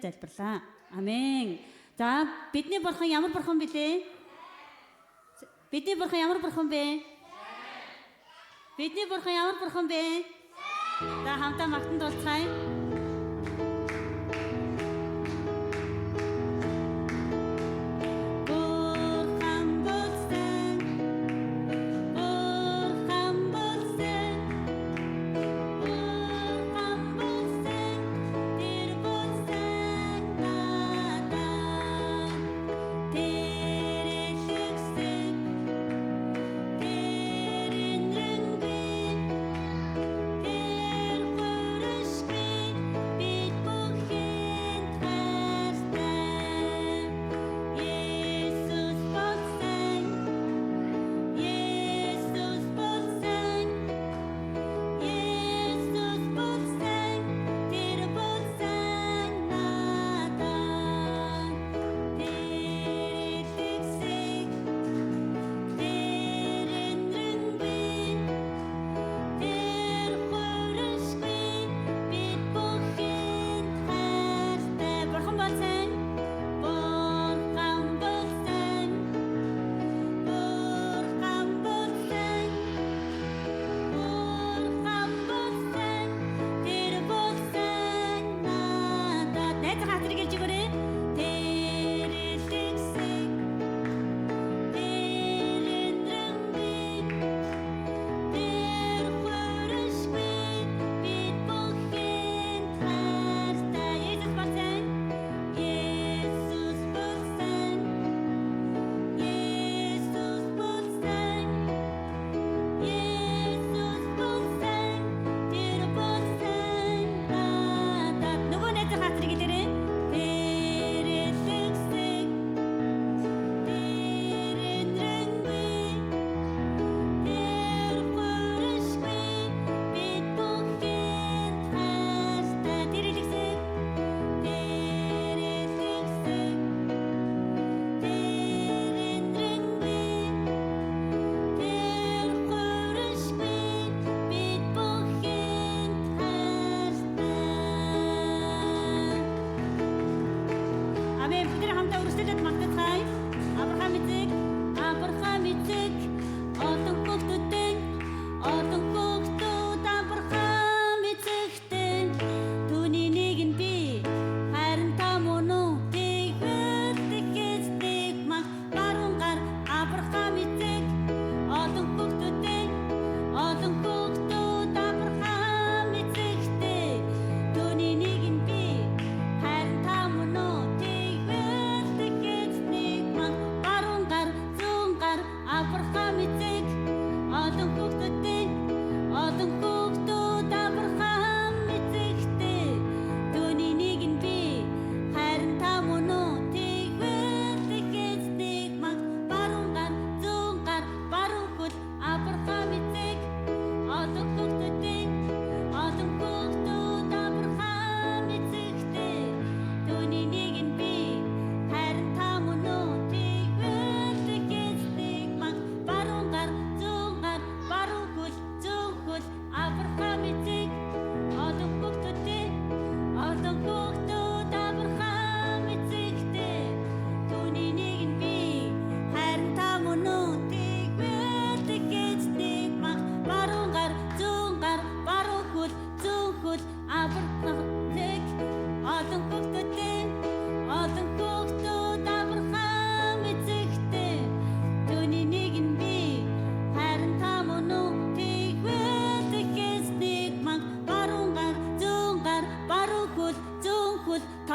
залбирлаа. Амен. За бидний бурхан ямар бурхан билээ? Бидний бурхан ямар бурхан бэ? Бидний бурхан ямар бурхан бэ? За хамтаа магтан дуулцгаая.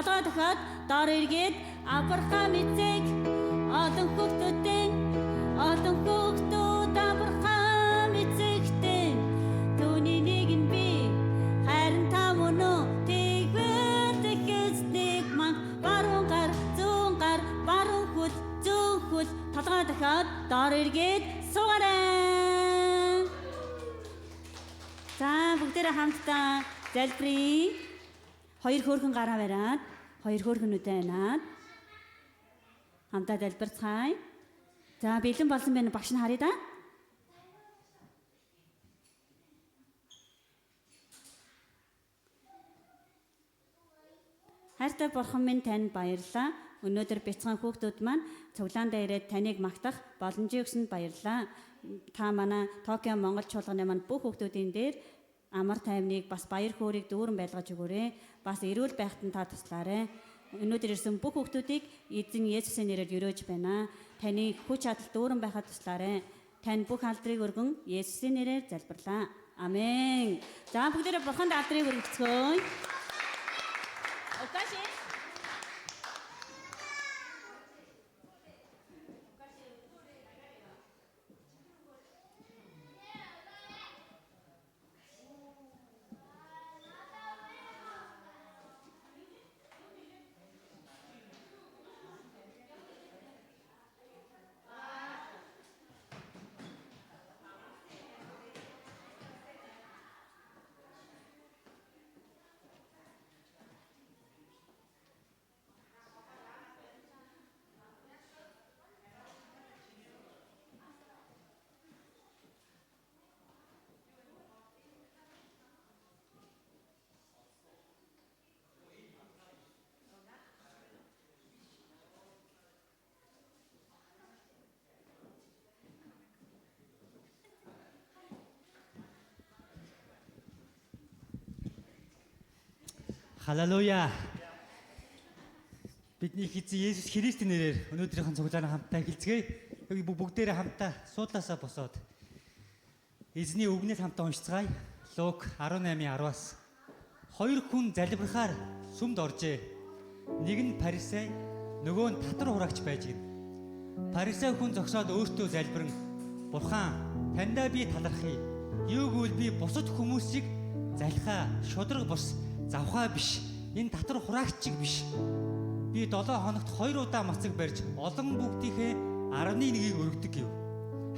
толгой дохиод доор эргээд Авраам эцэг олон хүүхдүүд Авраам эцэгтэй түүний нэг нь би харин та мөн үү тэгвэл тэхэсдэг ман баруун гар зүүн гар баруун хөл зүүн хөл толгой дохиод доор эргээд суугаарай. За бүгдээрээ хамтдаа залбирая. Хоёр хөөрхөн гараа бариад, хоёр хөөрхөнүүдээ анаад хамтдаа залбирцгаая. За бэлэн болсон байна багш нь харъя да. Хайртай бурхан минь танд баярлалаа. Өнөөдөр бяцхан хүүхдүүд маань цуглаандаа ирээд таныг магтах боломжийг өгсөнд баярлалаа. Та манай Токио Монгол чуулганы маань бүх хүүхдүүдийн дээр амар тайвныг бас баяр хөөргийг дүүрэн байлгаж өгөөрэй. Бас эрүүл байхад нь та туслаарай. Өнөөдөр ирсэн бүх хүүхдүүдийг эзэн Есүсийн нэрээр өрөөж байна. Таны хүч чадал дүүрэн байхад туслаарай. Тань бүх алдрыг өргөн Есүсийн нэрээр залбирлаа. Амен. За бүгдээрээ бурханд алдрыг өргөцгөөе. Окаши. Халелуя. Бидний эзэн Есүс Христийн нэрээр өнөөдрийнхэн цуглааны хамтдаа эхэлцгээе. Бүгдээрээ хамтдаа суудлаасаа босоод эзний үгнээс хамтдаа уншицгаая. Лук 18:10-аас. Хоёр хүн залбирахаар сүмд оржээ. Нэг нь Фарисей, нөгөө нь татвар хураагч байж гин. Фарисей хүн зогсоод өөртөө залбирэн: "Бурхан, таньдаа би талархъя. Юуг би бусад хүмүүсийг залхаа, шудраг бус завхаа биш. Энэ татвар хураагчиг биш. Би 7 хоногт 2 удаа мацаг барьж олон бүгдийнхээ 11-ийг өргөдөг гэв."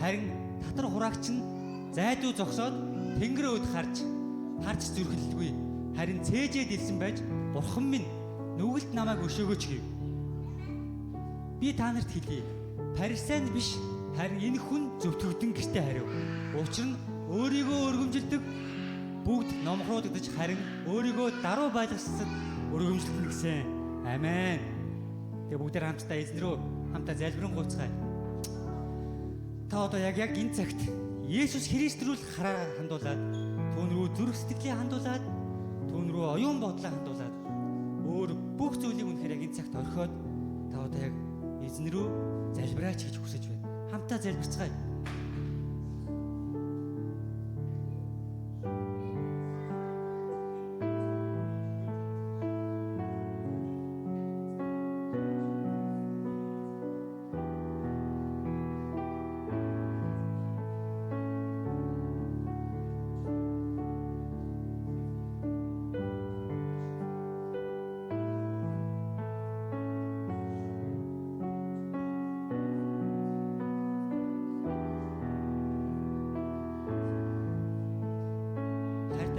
Харин татвар хураагч нь зайдуу зогсоод тэнгэрөөд харж зүрхэлдэггүй. Харин цээжээд илсэн байж: "Бурхан минь, нүгэлт намайг өшөөгөөч" гэв. Би та нарт хэлье. Фарисей биш, харин энэ хүн зөвтгөгдөн гэртээ хариу. Учир нь өөрийгөө өргөмжилдэг бүгд номхруудагдаж, харин өөрийгөө даруй байлгасад өргөмжлөлтөн гэсэн. Амен. Тэгээ бүгдээр хамтдаа эзэн рүү хамтдаа залбирэн гуйцгаая. Та одоо яг энэ цагт Есүс Христ рүү хараа хандуулаад, түүн рүү зүрх сэтгэлээ хандуулаад, түүн рүү оюун бодлоо хандуулаад, өөр бүх зүйлийг үнэхээр яг энэ цагт орхиод та одоо яг эзэн рүү залбираач гэж хүсэж байна. Хамтдаа залбирцгаая.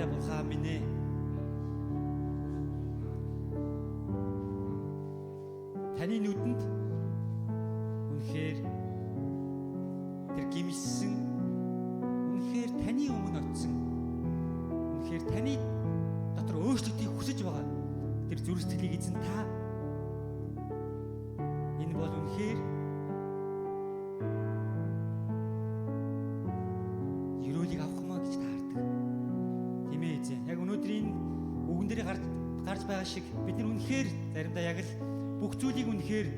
Бурхан минь ээ. Таны нүдэнд үнэхээр тэр гимсэн, үнэхээр таны өмнө очсон, үнэхээр таны дотор өөрчлөлтийг хүсэж байгаа тэр зүрх сэтгэлийг эзэн та энэ бол үнэхээр ерөөлийг авах юмаа гэж та хардаг. Тийм ээ эзэн. Яг өнөөдрийн үгэн дээр гарч байгаа шиг бид нар үнэхээр заримдаа яг л бүх зүйлийг үнэхээр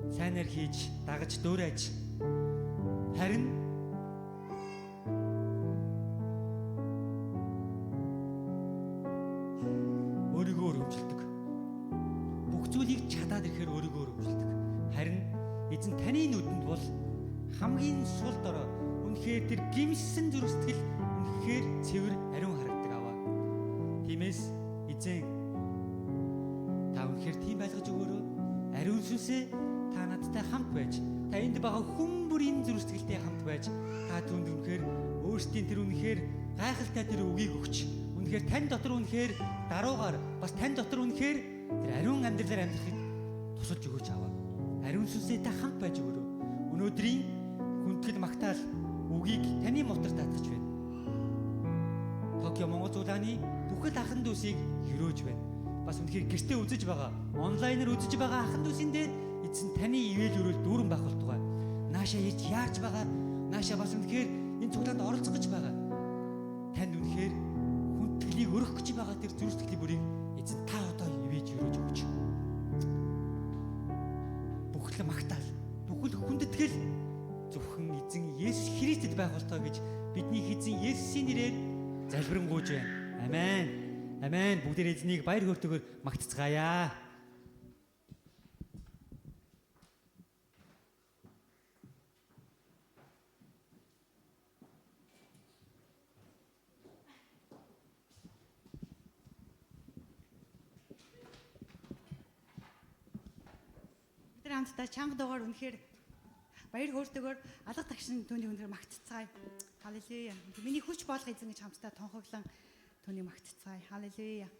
сайнаар хийж, дагаж, дөөрэж харин өөрийгөө өргөмжилдэг. Бүх зүйлийг чадаад ирэхээр өөрийгөө өргөмжилдэг. Харин эзэн таны нүдэнд бол хамгийн сул дорой үнэхээр тэр гимсэн зүрх сэтгэл үнэхээр цэвэр ариун харагдаг аваа. Тиймээс эзэн та үнэхээр тийм байлгаж өгөөрэй. Ариун сүнсээ та надтай хамт байж, та энд байгаа хүн бүрийн зүрх сэтгэлтэй хамт байж, та түнд үнэхээр өөрсдийн тэр үнэхээр гайхалтай тэр үгийг өгч, үнэхээр тань дотор үнэхээр даруугаар бас тань дотор үнэхээр тэр ариун амьдралаар амьдрахыг тусалж өгөөч аваа. Ариун сүнсээ та хамт байж өгөөрэй. Өнөөдрийн хүндэтгэл магтаал үгийг таны мотор татгаж байна. Токио Монгол зулааны бүхэл ахын дүүсийг хөрөөж байна. бас үнэхээр гэртээ үзэж байгаа, онлайнаар үзэж байгаа ахын дүүсийн дээр эзэн таны ивэл өрөөл дүүрэн байх болтугай. Наашаа яаж байгаа, наашаа бас үнэхээр энэ цуглаанд оролцох гэж байгаа. Танд үнэхээр хүндэтгэлийг өргөх гэж байгаа тэр зүрх сэтгэлийн бүрийг эзэн та одоо ивэж өрөөж өгч. Бүхэл магтаал, бүхэл хүндэтгэл зөвхөн эзэн Есүс Христэд байх болтугай гэж бидний эзэн Есүсийн нэрээр залбирanгуйж байна. Амен. Амен. Бүгдээр эзнийг баяр хөөртэйгээр магтцгаая. Бид хамтдаа чанга дуугаар үнэхээр баяр хөөртэйгээр алга тагшин түүний өндөр магтцгаая. Халелуя. Миний хүч болох эзэн гэж хамтдаа тунхаглан түүний магтцгаая. Халелуя. Миний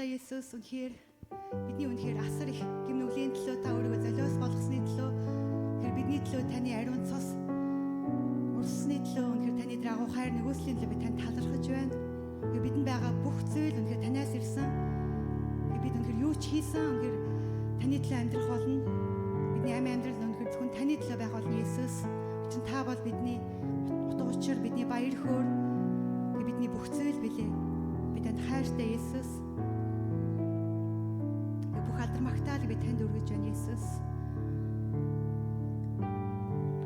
баярлалаа Есүс. Үнэхээр бидний үнэхээр асар их гимнүглийн төлөө та өөрийгөө золиос болгосны төлөө тэр бидний төлөө таны ариун цус урсны төлөө үнэхээр таны драгуу хайр нэгүслийн төлөө би танд талархаж байна. Үнэхээр бидэнд байгаа бүх зүйл үнэхээр танаас ирсэн. Бид үнэхээр юу ч хийсэн үнэхээр таны төлөө амьдрах болно. Бидний амь амьдрал үнэхээр зөвхөн таны төлөө байх болно Есүс. Чин та бол бидний утга учир, бидний баяр хөөр, бидний бүх зүйл билээ. Би танд хайртай Есүс. Бүх алдар магтаалыг би танд өргөж байна Есүс.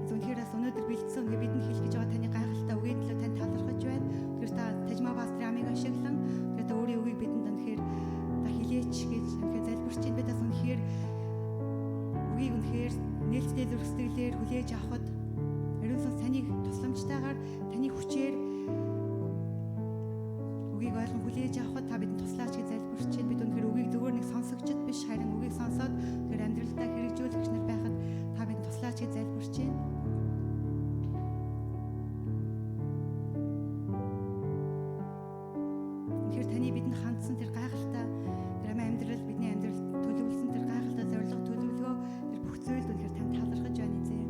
Зөвхөн өнөөдөр бэлдсэн үнэ бидэнд хэлж байгаа таны гайхалтай үгийн төлөө танд талархаж байна. Тэр та тажмаа пастрын амийг ашиглан тэр та өөрийн үгийг бидэнд үнэхээр та хэлээч гэж үнэхээр залбирч байна. Би тас үнэхээр үгийг үнэхээр нээлттэй зүрх сэтгэлээр хүлээж авахд ариун сүнс таныг тусламжтайгаар таны хүчээр үгийг ойлгон хүлээж авахд та бидэнд туслаач гэж залбирч байна. Бид үнэхээр үгийг зөвхөн нэг сонсогчд биш харин үгийг сонсоод тэр амьдралдаа хэрэгжүүлэгч нар байхад та бидэнд туслаач гэж залбирч байна. Үнэхээр таны бидэнд хандсан тэр гайхалтай тэр амьдрал бидний амьдралд төлөвлөсөн тэр гайхалтай зорилго төлөвлөгөө тэр бүх зүйлд үнэхээр танд талархаж байна эзэн.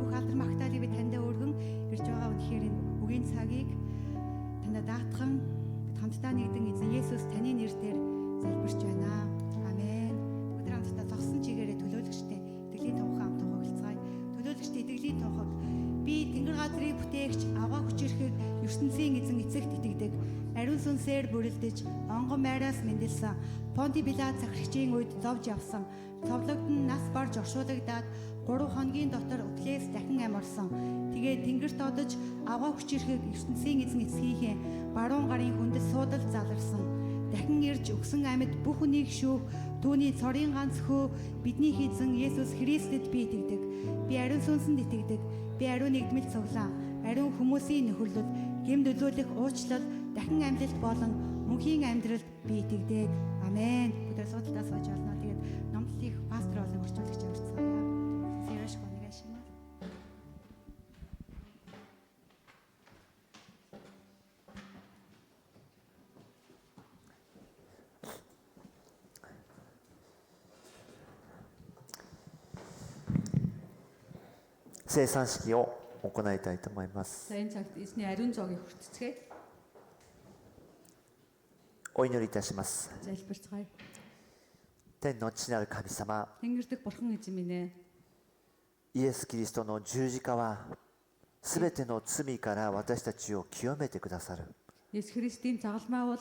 Бүх алдар магтаалыг би таньдаа өргөн ирж байгаа үнэхээр энэ үгийн цагийг таньда даатхан хамтдаа нэгдэн эзэн Есүс таны нэрээр залбирч байна. Амен. Өдөр хамтдаа зогсон чигээрээ төлөөлөгчтэй итгэлийн тунхаг хамт хуваалцгаая. Төлөөлөгчтэй итгэлийн тунхаг би тэнгэр газрыг бүтээгч аваа хүчирхэг ертөнцийн эзэн эцэгт итгэдэг. Ариун сүнсээр бүрэлдэж онгон майраас мэндэлсэн. Понти Пилат захирагчийн үед зовж явсан. Цовлогдсон нас барж оршуулгадаад 3 хоногийн дотор үтлээс дахин амарсан. Тэгээд тэнгэрт одож аваа хүчирхэг ертөнцийн эзэн эцгийнхээ баруун гарын хүндэс суудал заларсан. Дахин ирж өгсөн амьд бүх хүнийг шүүх түүний цорын ганц хөө бидний эзэн Есүс Христэд би итгэдэг. Би ариун сүнсэнд итгэдэг. Би ариун нэгдмэл цуглаан, ариун хүмүүсийн нөхөрлөл, гэм нөлөөлөх уучлал, дахин амьлалт болон мөнхийн амьдралд би итгэдэг. Амен. Өдөр судалдаа сууж олно. Тэгээд номлолыг пастор болон орчуулагч аварцгаая. Сэрэш гоногашима.生産式を行いたいと思います。 За энэ цагт эзний ариун зоогийг хүртцгээе. お祈りいたします。 Залбирцгаая. 天の父なる神様、 Тэнгэрдэг бурхан эзэн минь ээ. イエス・キリストの十字架はすべての罪から私たちを清めてくださる。 Есүс Христийн загалмай бол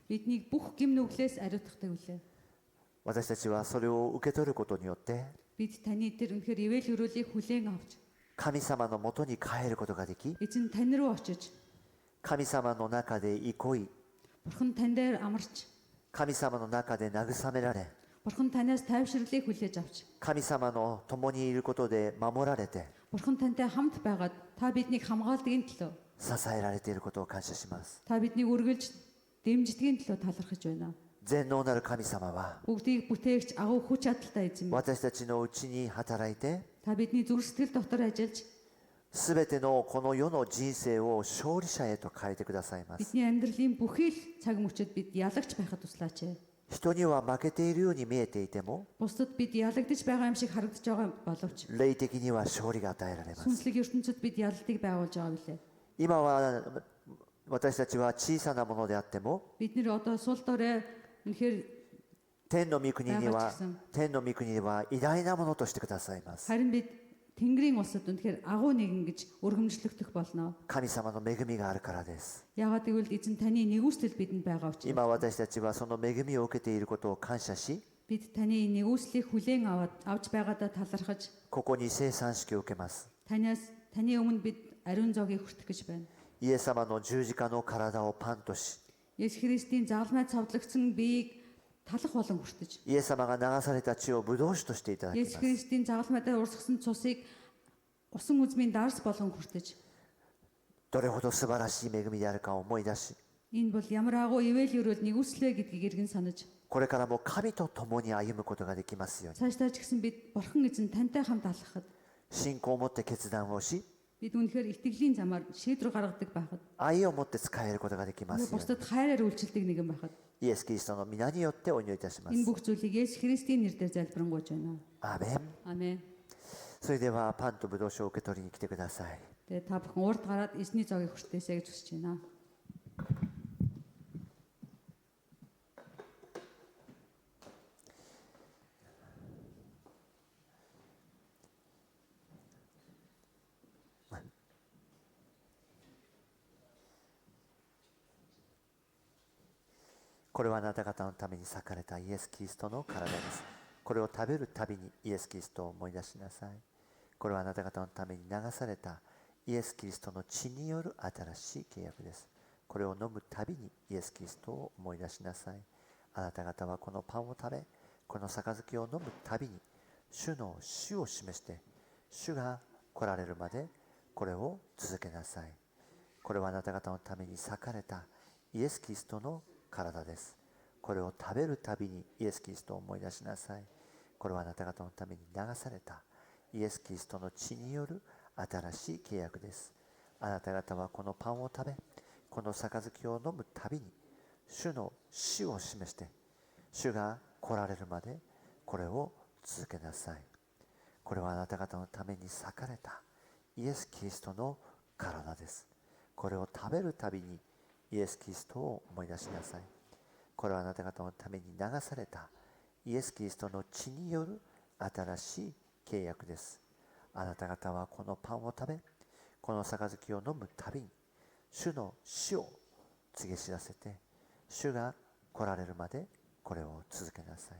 биднийг бүх гэм нүглээс ариутгадаг үлээ. 私たちはそれを受け取ることによって Бид таны дээр үнэхээр ивэл өрөөлийг хүлээн авч 神様のもとに帰ることができ、 эзэн тань руу очиж 神様の中で憩い、 бурхан тань дээр амарч 神様の中で慰められ、 бурхан танаас тайвширлыг хүлээж авч 神様の共にいることで守られて бурхан тантай хамт байгаад та биднийг хамгаалдгийн төлөө 支えられていることを感謝します。 та биднийг үргэлж дэмждгийн төлөө талархаж байна. 全能なる神様は Бүгдийг бүтээгч агуу хүч чадалтай эзэн минь. 私たちのうちに働いて Та бидний зүрх сэтгэл дотор ажиллаж すべてのこの世の人生を勝利者へと変えてくださいます。 бидний амьдралын бүхий л цаг мөчид бид ялагч байхад туслаач. 人には負けているように見えていても Бусдад бид ялагдаж байгаа юм шиг харагдаж байгаа боловч 霊的には勝利が与えられます。 сүнслэг ертөнцид бид ялалтыг байгуулж байгаа билээ. 今は私たちは小さなものであっても Бид нэр одоо сул дорой үнэхээр 天の御国には偉大なものとしてくださいます。 харин бид Тэнгэрийн улсад үнэхээр агуу нэгэн гэж өргөмжлөгдөх болно. 神様の恵みがあるからです。 Яагаад гэвэл эзэн таны нэгүслэл бидэнд байгаа учраас 今私たちはその恵みを受けていることを感謝し、 бид таны нэгүслийг хүлээн авч байгаадаа талархаж ここに聖餐式を受けます。 таны өмнө бид ариун зоогийг хүртэх гэж байна. イエス様の十字架の体をパンとし、 Есүс Христийн загалмай цовдлогдсон биеийг талах болон хүртэж イエス様が流された血をブドウ酒としていただきま Есүс す。 Христийн загалмайдаа урсгасан цусыг усан үзмийн дарс болон хүртэж どれほど素晴らしい恵みであるかを思い出し、 энэ бол ямар агуу ивэл өрөөл нэгүслээ гэдгийг эргэн санаж これからも神と共に歩むことができますように、 цаашдаа ч гэсэн бид бурхан эзэн тантай хамт алхахад 信仰を持って決断をし、бид үнэхээр итгэлийн замаар шийдвэр гаргадаг байхад 愛を持って使えることができますように。 бусдад хайраар үйлчлдэг нэгэн байхад イエス・キリストの皆によってお祈りいたしま энэ す。 бүх зүйлийг Есүс Христийн нэрээр залбирanгуйж байна. アーメン。 Амен. それではパンとブドウ酒を受け取りに来てください。 Тэгээ та бүхэн урд гараад эзний зогийг хүртээсэй гэж хүсэж байна. これはあなた方のために裂かれたイエス・キリストの体です。これを食べるたびにイエス・キリストを思い出しなさい。これはあなた方のために流されたイエス・キリストの血による新しい契約です。これを飲むたびにイエス・キリストを思い出しなさい。あなた方はこのパンを食べ、この杯を飲むたびに主の死を示して、主が来られるまでこれを続けなさい。これはあなた方のために裂かれたイエス・キリストの体です。これを食べるたびにイエス・キリストを思い出しなさい。これはあなた方のために流されたイエス・キリストの血による新しい契約です。あなた方はこのパンを食べ、この杯を飲むたびに主の死を示して、主が来られるまでこれを続けなさい。これはあなた方のために裂かれたイエス・キリストの体です。これを食べるたびにイエス・キリストを思い出しなさい。これはあなた方のために流されたイエス・キリストの血による新しい契約です。あなた方はこのパンを食べ、この杯を飲むたびに主の死を告げ知らせて、主が来られるまでこれを続けなさい。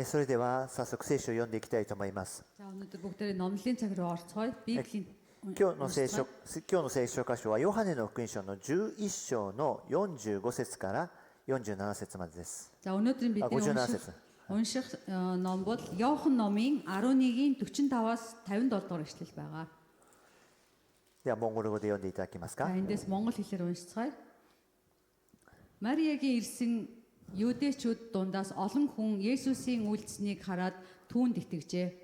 それでは早速聖書を読んでいきたいと思います。 За өнөөдөр бүгдээрээ номлын цаг руу орцгоё. Библийн 今日の聖書箇所はヨハネの福音書の11章の45節から47節までです。 За өнөөдрийн бидний 57節。 унших ном бол Иохан номын 11-ийн 45-аас 57 дугаар эшлэл байгаа. ではモンゴル語で読んでいただけます За か。 эндээс монгол хэлээр уншицгаая. Мариагийн ирсэн юудэчүүд дундаас олон хүн Есүсийн үйлдэлснийг хараад түүнд итгэжээ.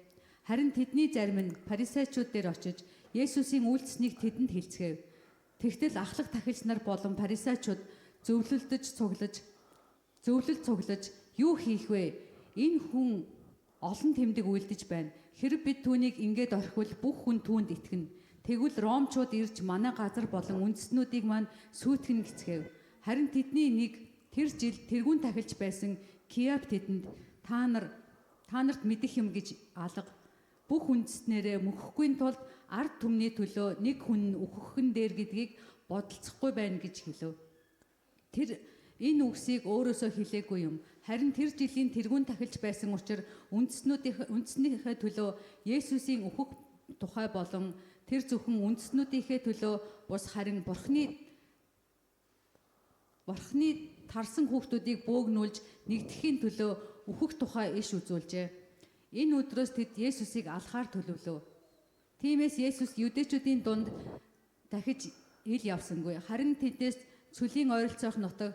Харин тэдний зарим нь фарисеучуд дээр очиж Есүсийн үйлдэлснийг тэдэнд хэлцгээв. Тэгтэл ахлах тахилч нар болон фарисеучуд зөвлөлт цуглаж юу хийх вэ? Энэ хүн олон тэмдэг үйлдэж байна. Хэрэв бид түүнийг ингээд орхивол бүх хүн түүнд итгэнэ. Тэгвэл ромчууд ирж манай газар болон үндэстнүүдийг маань сүйтгэн гэцгээв. Харин тэдний нэг тэр жил тэргүүн тахилч байсан Киап тэдэнд та нарт мэдэх юм гэж алга. Бүх үндэстнэрээ мөхөхгүй тулд ард түмний төлөө нэг хүн өөхөн дээр гэдгийг бодолцохгүй байна гэж хэлв. Тэр энэ үгсийг өөрөөсөө хэлээгүй юм. Харин тэр жилийн тэргүүн тахилч байсан учраас үндэстнийхээ төлөө Есүсийн өөхөх тухай болон тэр зөвхөн үндэстнүүдийнхээ төлөө бус харин Бурхны тарсан хүүхдүүдийг бөөгнүүлж нэгдэхийн төлөө өөхөх тухай иш үзүүлжээ. Энэ өдрөөс тэд Есүсийг алхаар төлөвлөв. Тиймээс Есүс юдэчүүдийн дунд дахиж ил явсангүй. Харин тэднээс цөлийн ойролцоох нутаг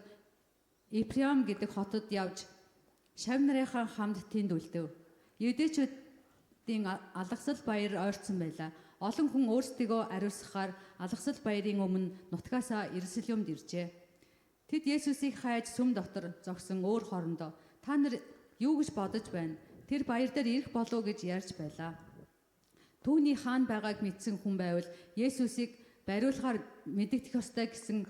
Ипрям гэдэг хотод явж шав нарынхаа хамт тэнд үлдэв. Юдэчүүдийн алгасал баяр ойрцсон байлаа. Олон хүн өөрсдийгөө ариусгахаар алгасал баярын өмнө нутгаасаа Иерусалимд иржээ. Тэд Есүсийг хайж сүм дотор зогсон өөр хоорондоо та нар юу гэж бодож байна? Тэр баяр дээр ирэх болов гэж ярьж байлаа. Түүний хаан байгааг мэдсэн хүн байвал Есүсийг бариулахаар мэдэгдэх ёстой гэсэн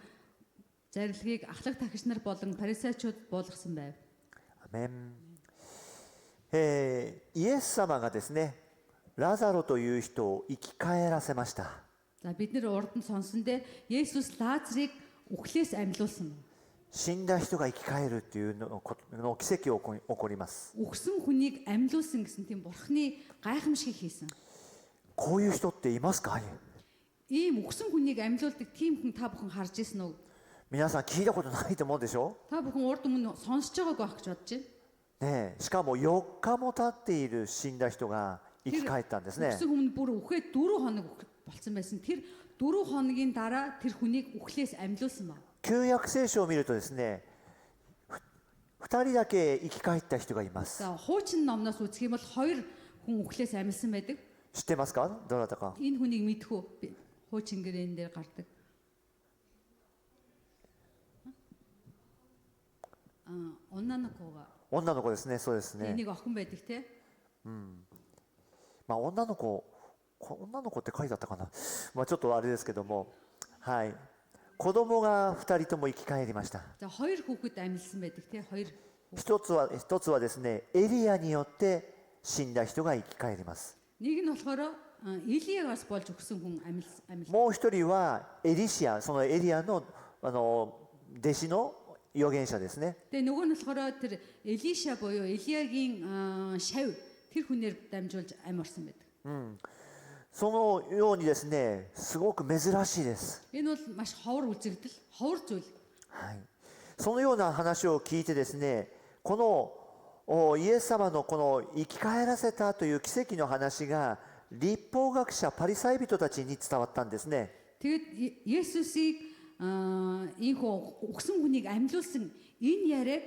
зарилгыг ахлах тахилч нар болон фарисеучуд буулгасан байв. アメン。イエス様がですね、ラザロという人を生き返らせました。 За бид нэр урд нь сонсон дээр Есүс Лазарыг үхлээс амьлуулсан. 死んだ人が生き返るっていうの奇跡が起こります。 Үхсэн хүнийг амьлуулсан гэсэн тийм бурхны гайхамшиг хийсэн. こういう人っていますか？ Ийм үхсэн хүнийг амьлуулдаг тийм хүн та бүхэн харж ирсэн үү? 皆さん聞いたことないと思うでしょ？ Та бүхэн урд өмнө сонсож байгаагүй байх гэж бодож байна. ねえ、しかも4日も経っている死んだ人が生き返ったんですね。 Үхсэн хүн бүр үхээд 4 хоног болсон байсан. Тэр 4 хоногийн дараа тэр хүнийг үхлээс амьлуулсан баг. 旧約聖書を見るとですね、2人だけ生き返った人がいます。 За хуучин номноос үзэх юм бол 2 хүн үхлээс амьлсан байдаг. 知ってますか？どなたか。 Энэ хүнийг мэдэх үү? Хуучин гэрээн дээр гардаг. 女の子が女の子ですね、そうですね。 энийг охин байдаг те. まあ女の子って書いてあったかな。まあちょっとあれですけども、はい。子供が2人とも生き返りました。 За 2 хүүхэд амьлсан байдаг те. 2一つはですね、エリアによって死んだ人が生き返ります。 Нэг нь болохоор Илиягаас болж өгсөн хүн амьлсан. もう一人はエリシア、そのエリアの弟子の預言者ですね。 Тэгээ нөгөө нь болохоор тэр Элиша буюу Илиягийн шав тэр хүнээр дамжуулж амь орсон байдаг. そのようにですね、すごく珍しいです。 Энэ бол маш ховор үзэгдэл, ховор зүйл. はい。そのような話を聞いてですね、このイエス様のこの生き返らせたという奇跡の話が律法学者パリサイ人たちに伝わったんですね。 Тэгээд Есүсийг энэ үхсэн хүнийг амьлуулсан энэ яриаг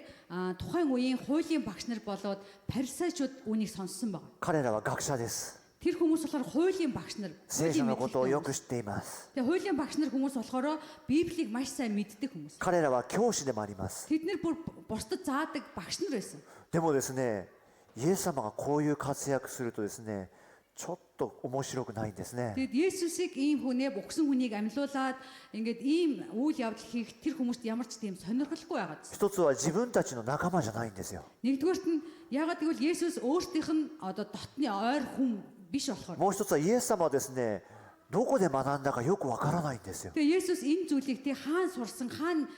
тухайн үеийн хуулийн багш нар болоод парисеучуд үнийг сонссон байна. 彼らは学者です。 Тэр хүмүүс болохоор хуулийн багш нар. 聖書のことをよく知っています。 Тэгээ хуулийн багш нар хүмүүс болохоор Библийг маш сайн мэддэг хүмүүс. 彼らは教師でもあります。 Тэд нэр бүр бусдад заадаг багш нар байсан. でもですね、イエス様がこういう活躍するとですね、ちょっと面白くないんですね。 Тэгэд Есүсийг ийм хүнээ үхсэн хүнийг амьлуулад ингээд ийм үйл явдал хийх тэр хүмүүст ямар ч тийм сонирхолгүй байгаа. 一つは自分たちの仲間じゃないんですよ。 Нэгдүгээрт нь ягаад гэвэл Есүс өөртөөх нь одоо дотны ойр хүн биш болохоор. もう一つはイエス様はですね、どこで学んだかよくわからないんですよ。 Тэгээ Есүс энэ зүйлийг тий хаан сурсан, хаан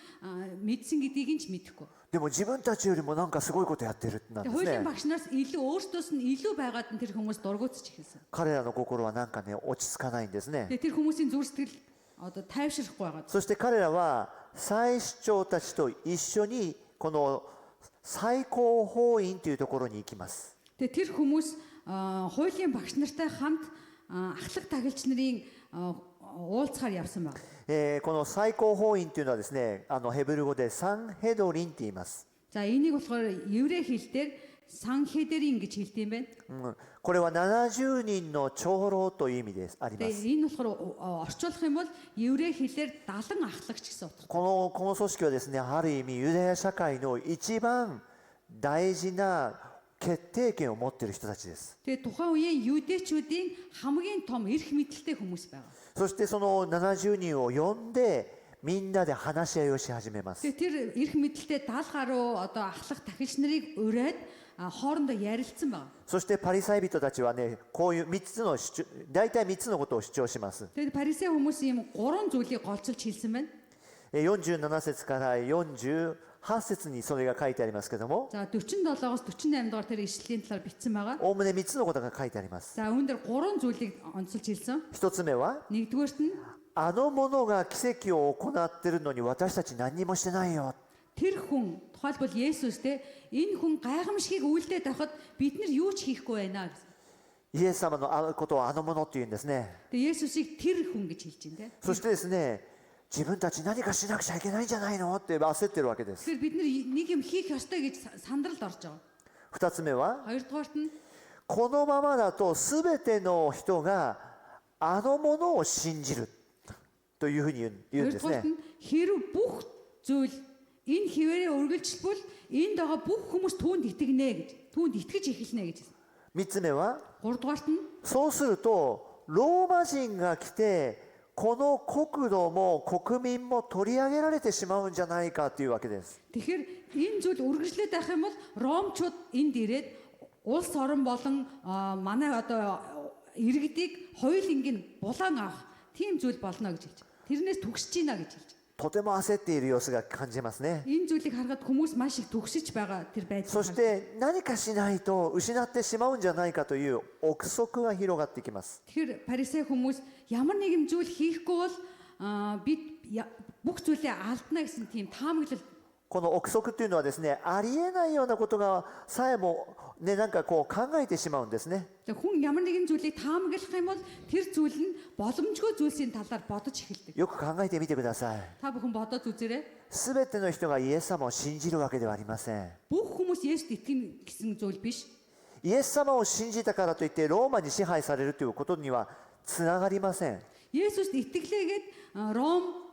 мэдсэн гэдгийг нь ч мэдэхгүй. でも自分たちよりもなんかすごいことやってるなんで Тэгээ す хуулийн ね。 багш нараас илүү өөртөөс нь илүү байгаад нь тэр хүмүүс дургуутж эхэлсэн. 彼らの心はなんかね、落ち着かないんですね。 Тэгээ тэр хүмүүсийн зүрх сэтгэл одоо тайвширахгүй байгаа. そして彼らは祭司長たちと一緒にこの最高法院というところに行きます。 Тэгээ тэр хүмүүс хуулийн багш нартай хамт ахлах тагилч нарын уулзахаар явсан байна. この最高法院というのはですね、ヘブル語でサンヘドリンって言います。 За энийг болохоор еврей хэлээр санхедерин гэж хэлдэг юм байна. これは70人の長老という意味でありま Тэгээ す。 энэ болохоор орчуулах юм бол еврей хэлээр 70 ахлагч гэсэн утгатай. この組織はですね、ある意味ユダヤ社会の一番大事な決定権を持っている人たちです。 Тэгээ тухайн үеийн юудэчүүдийн хамгийн том эрх мэдэлтэй хүмүүс байгаа. そしてその70人を呼んでみんなで話し合いをし始めます。 Тэгээ тэр эрх мэдэлтэй 70 гаруй одоо ахлах тахилч нарыг ураад хоорондоо ярилцсан байна. そしてパリサイ人たちはね、こういう3つの大体3つのことを主張します。 Тэгээд парисей хүмүүс ийм 3 зүйлийг голцолж хэлсэн байна. 47節から48節にそれが書いてありますけども、 За 47-оос 48 дугаар тэр ишлэлийн талаар бичсэн байгаа. おおむね3つのことが書いてあります。 За үүн дээр 3 зүйлийг онцолж хэлсэн. 1つ目は、 Нэгдүгээрт нь あの者が奇跡を行っているのに私たち何にもしてないよ。 тэр хүн тухайлбал Есүс те энэ хүн гайхамшигыг үйлдээд байхад бид нар юу ч хийхгүй байна гэсэн. イエス様のことをあの者って言うんですね。 Тэгээ Есүсийг тэр хүн гэж хэлж байна те. そしてですね、自分たち何かしなくちゃいけないんじゃないのって焦ってるわけです。 Тэгэхээр бид нар нэг юм хийх ёстой гэж сандралд орж байгаа. 2つ目は、 Хоёрдугаарт нь このままだと全ての人があの者を信じるというふうに言うんですね。 хоёрдугаарт нь хэрв бүх зүйл энэ хിവэрээ үргэлжлэхгүй энд байгаа бүх хүмүүс түүнд итгэнэ гэж, түүнд итгэж эхэлнэ гэж. 3つ目は、 Гуравдугаарт нь そうするとローマ人が来てこの国土も国民も取り上げられてしまうんじゃないかというわけです。 тэгэхээр энэ зүйл үргэлжлээд байх юм бол ромчууд энд ирээд улс орон болон манай одоо иргэдийг хоёуланг нь булан авах тийм зүйл болно гэж хэлж байна. Тэрнээс түгшиж гинэ гэж хэлж байна. とても焦っている様子が感じますね。 Энэ зүйлийг харахад хүмүүс маш их түгшиж байгаа тэр そ байдлыг し харж て何かしないと失ってしまうんじゃないかという憶測が広がってきます。 тэгэхээр парисей хүмүүс ямар нэгэн зүйл хийхгүй бол бид бүх зүйлээ алдна гэсэн тийм таамаглал この憶測というのはですね、ありえないようなことがさえもね、なんかこう考えてしまうんですね。 хүн ямар нэгэн зүйлийг таамаглах юм бол тэр зүйл нь боломжгүй зүйлсийн талаар бодож эхэлдэг. よく考えてみてください。 Та бүхэн бодоод үзээрэй. すべての人がイエス様を信じるわけではありません。 Бүх хүмүүс Есүст итгэнэ гэсэн зүйл биш. イエス様を信じたからといってローマに支配されるということにはつながりません。 Есүст итгэлээгээд Ром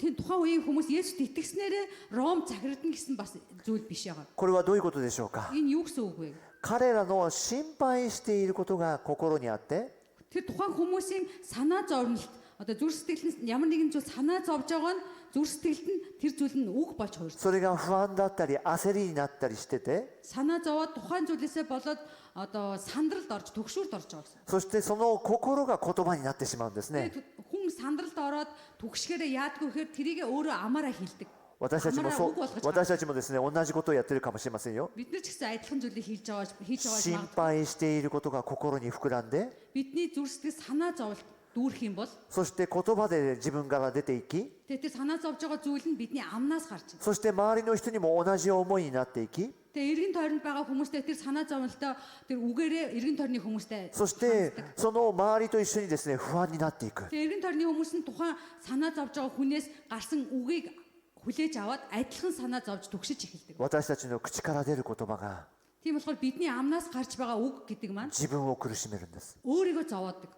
тийм тухайн үеийн хүмүүс Есүст итгэснээрээ Ром захирдна гэсэн бас зүйл биш яагаад. これはどういうことでしょうか。 Энэ юу гэсэн үг вэ? 彼らの心配していることが心にあって、 Тэр тухайн хүмүүсийн санаа зовлт одоо зүрх сэтгэл нь ямар нэгэн зүйл санаа зовж байгаа нь зүрх сэтгэлд нь тэр зүйл нь үг болж хуурж. それが不安だったり焦りになったりしてて、 Санаа зовоод тухайн зүйлээсээ болоод одоо сандралд орж төгшүүрд орж байгаа гэсэн. そしてその心が言葉になってしまうんですね。 Хүн сандралд ороод түгшгээрээ яадгүй гэхээр тэрийг өөрөө амаараа хэлдэг. 私たちもそう、私たちもですね、同じことをやってるかもしれませんよ。 Бид нар ч гэсэн адилхан зүйлийг хийж байгаа 心配していることが心に膨らんで、 бидний зүрх сэтгэл санаа зовлт дүүрэх юм бол そして言葉で自分から出ていき、 тэр санаа зовж байгаа зүйл нь бидний амнаас гарч ир. そして周りの人にも同じ思いになっていき、 Тэгээ эргэн тойронд байгаа хүмүүстэй тэр санаа зовлтоо тэр үгээрээ эргэн тойрны хүмүүстэй そしてその周りと一緒にですね、不安になっていく。 тэгээ эргэн тойрны хүмүүс нь тухайн санаа зовж байгаа хүнээс гарсан үгийг хүлээж аваад адилхан санаа зовж түгшиж эхэлдэг. 私たちの口から出る言葉が Тийм болохоор бидний амнаас гарч байгаа үг гэдэг маань 自分を苦しめるんです。 өөрийгөө зовоодог.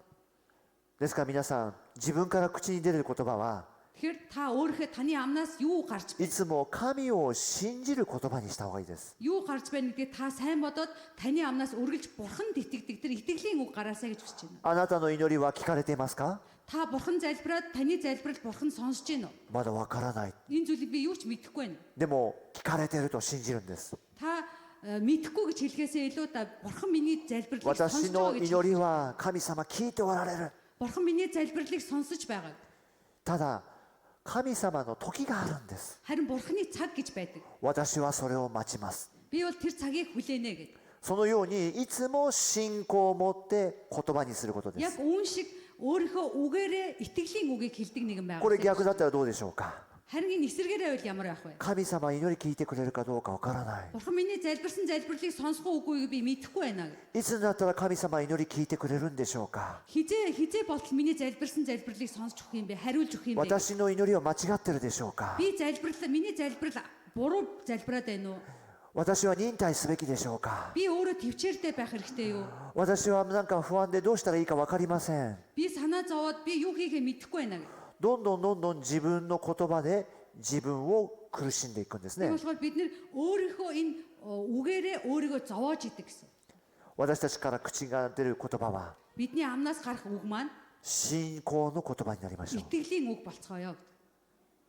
ですから皆さん、自分から口に出る言葉は Тэгэхээр та өөрийнхөө таны амнаас юу гарч いつも神を信じる言葉にした方がいいです。 юу гарч байна гэдгийг та сайн бодоод таны амнаас үргэлж бурханд итгэдэг тэр итгэлийн үг гараасаа гэж хүсэж байна. あなたの祈りは聞かれていますか？ Та бурхан залбираад таны залбирал бурхан сонсож байна уу? まだわからない。 Энэ зүйлийг би юу ч мэдэхгүй байна. でも聞かれていると信じるんです。 Та мэдэхгүй гэж хэлхээсээ илүү та бурхан миний залбиралыг 私 сонсож の байгаа гэж. 祈りは神様聞いておられる。 Бурхан миний залбиралыг сонсож байгаа. ただ神様の時があるんです。 Харин бурханы цаг гэж байдаг. 私はそれを待ちます。 Би бол тэр цагийг хүлээнэ гэдэг. そのようにいつも信仰を持って言葉にすることで Яг す。 үүн шиг өөрийнхөө үгээрээ итгэлийн үгийг хэлдэг нэгэн байгаа. これ逆だったらどうでしょうか。 Харин энэ эсрэгээрээ бол ямар байх вэ? 神様祈り聞いてくれるかどうかわからない。 Бурхан миний залбирсан залбиралыг сонсох үгүйг би мэдэхгүй байна. いつになったら神様祈り聞いてくれるんでしょうか。 Хизээ болтол миний залбирсан залбиралыг сонсож өгөх юм бэ? Хариулж өгөх юм бэ? 私の祈りは間違ってるでしょうか。 Би миний залбирал буруу залбираад байна уу? 私は忍耐すべきでしょうか。 Би өөрөө төвчээртэй байх хэрэгтэй юу? 私はなんか不安でどうしたらいいか分かりません。 Би санаа зовоод би юу хийхээ мэдэхгүй байна. どんどん自分の言葉で自分を苦しんでいくんです Тийм ね。 болохоор бид нэр өөрийнхөө энэ үгээрээ өөрийгөө зовоож идэг гэсэн. 私たちから口が出る言葉は Бидний амнаас гарах үг маань 信仰の言葉になりましょう。 итгэлийн үг болцгоё.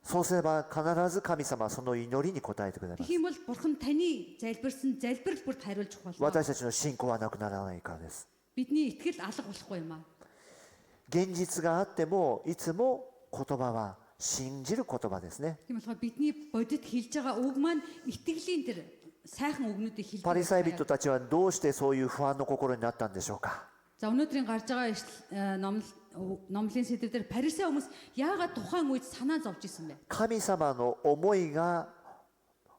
そうすれば必ず神様はその祈りに応えてくれます。 Тэгэх юм бол бурхан таны залбирсан залбирал бүрт хариулж өгөх болно. 私たちの信仰はなくならないからです。 Бидний итгэл алга болохгүй юм аа. 現実があってもいつも言葉は信じる言葉ですね。 Тийм болохоор бидний бодит хэлж байгаа үг маань итгэлийн тэр сайхан үгнүүдийг хэлдэг. パリサイ人たちはどうしてそういう不安の心になったんでしょうか。 За өнөөдрийн гарч байгаа номлын сэдвээр дээр парисей хүмүүс яагаад тухайн үед санаа зовж исэн бэ? 神様の思いが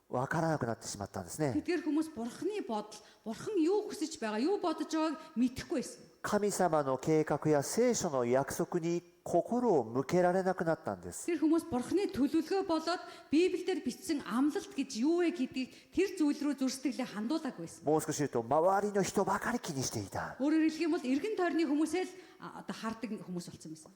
分からなくなってしまったんですね。 Тэдгээр хүмүүс бурханы бодол, бурхан юу хүсэж байгаа, юу бодож байгааг мэдэхгүй байсан. 神様の計画や聖書の約束に心を向けられなくなったんです。 Тэр хүмүүс бурханы төлөвлөгөө болоод Библиэлд бичсэн амлалт гэж юу вэ гэдгийг тэр зүйл рүү зүрх сэтгэлээ хандуулаагүй байсан. もう少し言うと周りの人ばかり気にしていた。 Өөрөөр хэлэх юм бол эргэн тойрны хүмүүсээ л одоо хардаг хүмүүс болсон байсан.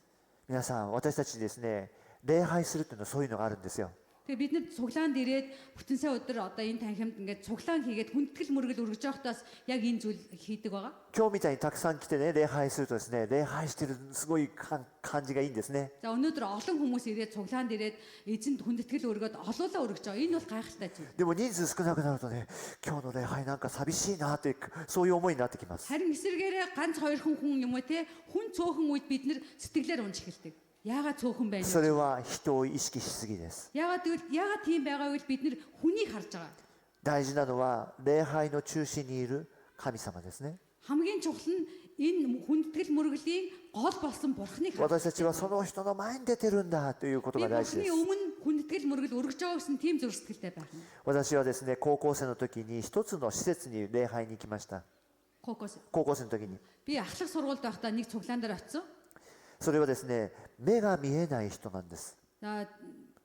皆さん、私たちですね、礼拝するというのはそういうのがあるんですよ。 Тэгээ бид нэр цуглаанд ирээд бүтэн сая өдөр одоо энэ танхимд ингээд цуглаан хийгээд хүндэтгэл мөргөл үргэж явахдаас яг энэ зүйл хийдэг байгаа. 今日みたいにたくさん来てね、礼拝するとですね、礼拝してるすごい感じがいいんですね。 За өнөөдөр олон хүмүүс ирээд цуглаанд ирээд эзэнд хүндэтгэл өргөөд олоолаа өргөж байгаа. Энэ бол гайхалтай зүйл. でも人数少なくなるとね、今日の礼拝なんか寂しいなってそういう思いになってきます。 Харин эсвэргээрээ ганц хоёр хүн юм уу те хүн цөөхөн үед бид нэр сэтгэлээр унж эхэлдэг. Яагаад цөөхөн байна? それは人を意識しすぎです。 Яагаад тийм байгаа вэ? Бид нэр хүнийг харж байгаа. 大事なのは礼拝の中心にいる神様ですね。 Хамгийн чухал нь энэ хүндэтгэл мөргөлийн гол болсон бурхныг харж. 私たちはその人の前に出てるんだということが大事で Бурхны す。 өмнө хүндэтгэл мөргөл өргөж байгаа гэсэн тийм зүрх сэтгэлтэй байх нь. 私はですね、高校生の時に一つの施設に礼拝に行きました。 Кокос. 高校生の時に。 Би ахлах сургуульд байхдаа нэг цуглаан дээр очив. それはですね、目が見えない人なんです。 За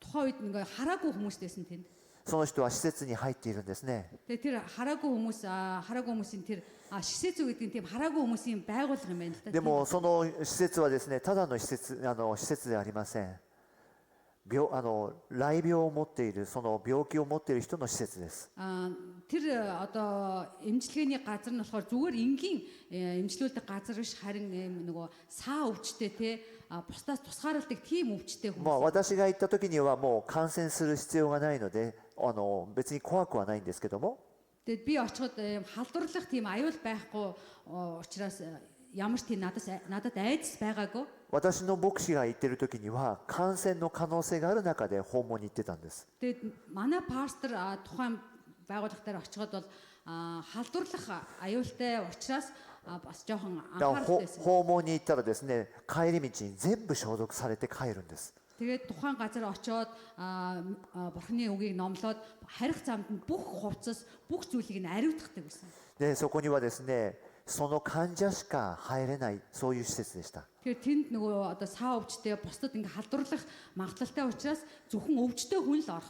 тухайн үед ингээ хараагүй хүмүүстэйсэн тэнд. その人は施設に入っているんですね。 Тэгээ тэр хараагүй хүмүүсийн тэр施設гэдэг нь тийм хараагүй хүмүүсийн байгууллага юм байна л да. でもその施設はですね、ただの施設ではありません。来病を持っている、その病気を持っている人の施設です。 Тэр одоо эмчилгээний газар нь болохоор зүгээр энгийн эмчлүүлдэг газар биш харин нөгөө саа өвчтэй те бусдаас тусгаарладаг тийм өвчтэй まあ хүмүүс. 私が行った時にはもう感染する必要がないので、別に怖くはないんですけども、 Тэгээд би очиход халдварлах тийм аюул байхгүй учраас ямар ч тийм надад айдас байгаагүй. 私の牧師が行ってる時には感染の可能性がある中で訪問に行ってたんです。 Тэгээд манай пастор тухайн байгууллага дээр очиход бол халдварлах аюултай учраас бас жоохон だから анхаарал байсан. 訪問に行ったらですね、帰り道に全部消毒されて帰るんです。 Тэгээд тухайн газар очиод бурхны үгийг номлоод харих замд нь бүх хувцас бүх зүйлийг нь ариутгадаг байсан. でそこにはですね、その患者しか入れないそういう施設でした。 Тэгэхээр тэнд нөгөө одоо саа өвчтэй бусдад ингээ халдварлах магадлалтай учраас зөвхөн өвчтэй хүн л орох.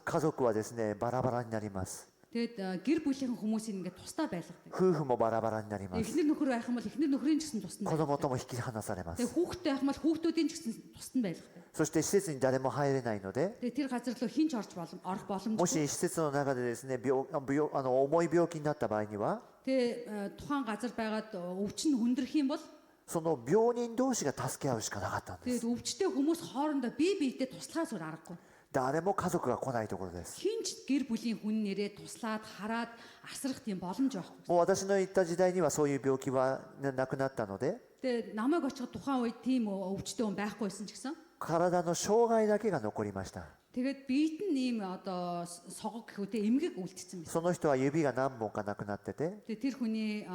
家族はですね、バラバラになります。 Тэгээд гэр бүлийн хүмүүсийг ингээ тусдаа байлгадаг. 夫婦もバラバラになります。 Эхнэр нөхөр байх юм бол эхнэр нөхрийн ч гэсэн тусад нь 子 байлгадаг. 供とも引き離されます。 Тэгээд хүүхдтэй байх юм бол хүүхдүүдийн ч гэсэн тусад нь байлгадаг. そして施設に誰も入れないので、 Тэгээд тэр газар руу хинч орох боломжгүй. もし施設の中でですね、重い病気になった場合には、 Тэгээд тухайн газар байгаад өвчин хүндрэх юм бол その病人同士が助け合うしかなかったんです。 тэгээд өвчтэй хүмүүс хоорондоо бие биедээ туслахаас өөр аргагүй. 誰も家族が来ないところです。 Хинч гэр бүлийн хүн нэрээ туслаад хараад асрах тийм боломж байхгүй. もう私の行った時代にはそういう病気はなくなったので、 Тэгээд намайг очиход тухайн үед тийм өвчтэй хүн байхгүйсэн ч гэсэн 体の障害だけが残りました。 тэгээд биед нь ийм одоо согог гэхүүтэй эмгэг үлдсэн байсан. その人は指が何本かなくなってて、 Тэгээд тэр хүний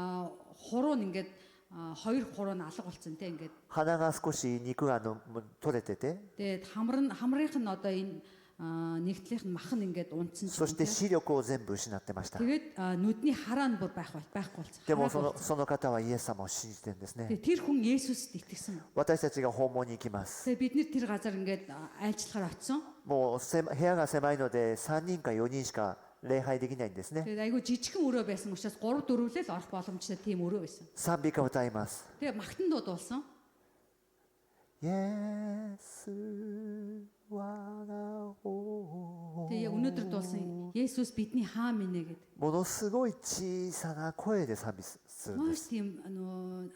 хуруу нь ингээд хоёр хуруу нь алга болсон те ингээд. 鼻が少し肉が取れてて、 Тэгээд хамрынх нь одоо энэ нэгтлийнх нь мах нь ингээд унтсан ч そして視力を全部失ってました。 тэгээд нүдний хараа нь бүр байхгүй болсон. でもその方はイエス様を信じてるんですね。 Тэгээд тэр хүн Есүст итгэсэн. 私たちが訪問に行きます。 Тэгээд бид нэр тэр газар ингээд айлчлахаар очсон. もう部屋が狭いので3人か4人しか礼拝できないんですね。 Тэгээд айгүй жижигхэн өрөө байсан учраас 3 4 л орох боломжтой тийм өрөө байсан. 賛美歌を歌います。 Тэгээд магтан дуудуулсан. イエス我が王。 Тэгээд яг өнөөдөр дуулсан Есүс бидний хаа минь гэдэг. ものすごい小さな声で賛美するんで Маш す。 тийм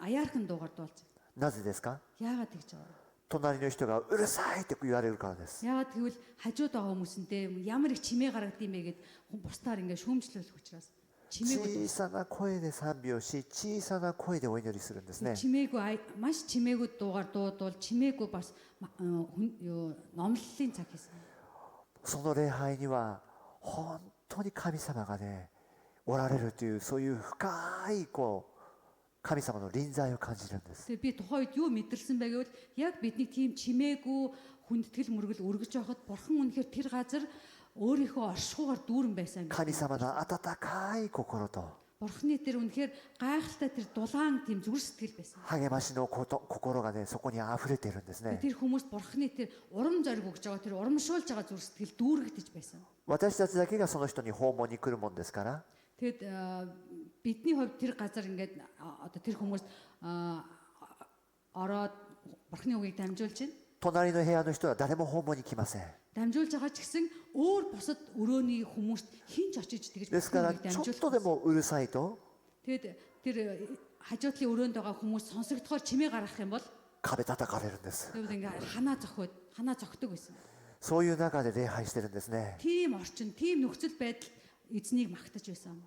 аяархан дуугаар дуулж. なぜですか？ Яагаад тэгж байгаа вэ? 隣の人がうるさいって言われるからです。 Яагаад тэгвэл хажууд байгаа хүмүүсэнтэй ямар их чимээ гаргадсан бэ гэд бусдаар ингээ шүүмжлүүлэх учраас чимээгүүд 小さな声で賛美をし、小さな声でお祈りするんですね。 чимээгүй маш чимээгүй дуугаар дуудвал чимээгүй бас номлолын цаг хийсэн. その礼拝には本当に神様がねおられるという、そういう深い神様の臨在を感じるんです。 Тэгээ би тухайн үед юу мэдэрсэн бэ гэвэл яг бидний тийм чимээгүй хүндэтгэл мөргөл өргөж байхад бурхан үнэхээр тэр газар өөрийнхөө оршихуугаар дүүрэн байсан. 神様の温かい心と Бурхны тэр үнэхээр гайхалтай тэр дулаан тийм зүрх сэтгэл байсан. 励ましの心がねそこに溢れているんですね。 Тэр хүмүүст Бурхны тэр урам зориг өгж байгаа тэр урамшуулж байгаа зүрх сэтгэл дүүргэж байсан. 私たちだけがその人に訪問に来るもんですから、 Тэгэд бидний хувьд тэр газар ингээд одоо тэр хүмүүст ороод Бурхны үгийг дамжуулж байна. 隣の部屋の人は誰も訪問に来ません。 Дамжуулж байгаа ч гэсэн өөр бусад өрөөний хүмүүст хинч очиж тэгж ですからちょっとでもうるさいと Тэгэд тэр хажуудлын өрөөнд байгаа хүмүүс сонсогдохоор чимээ гаргах юм бол 壁叩かれるんです。 тэгвэл ингээд ханаа зогтдог байсан. そういう中で礼拝してるんですね。 Тийм орчин, тийм нөхцөл байдал эзнийг магтаж байсан.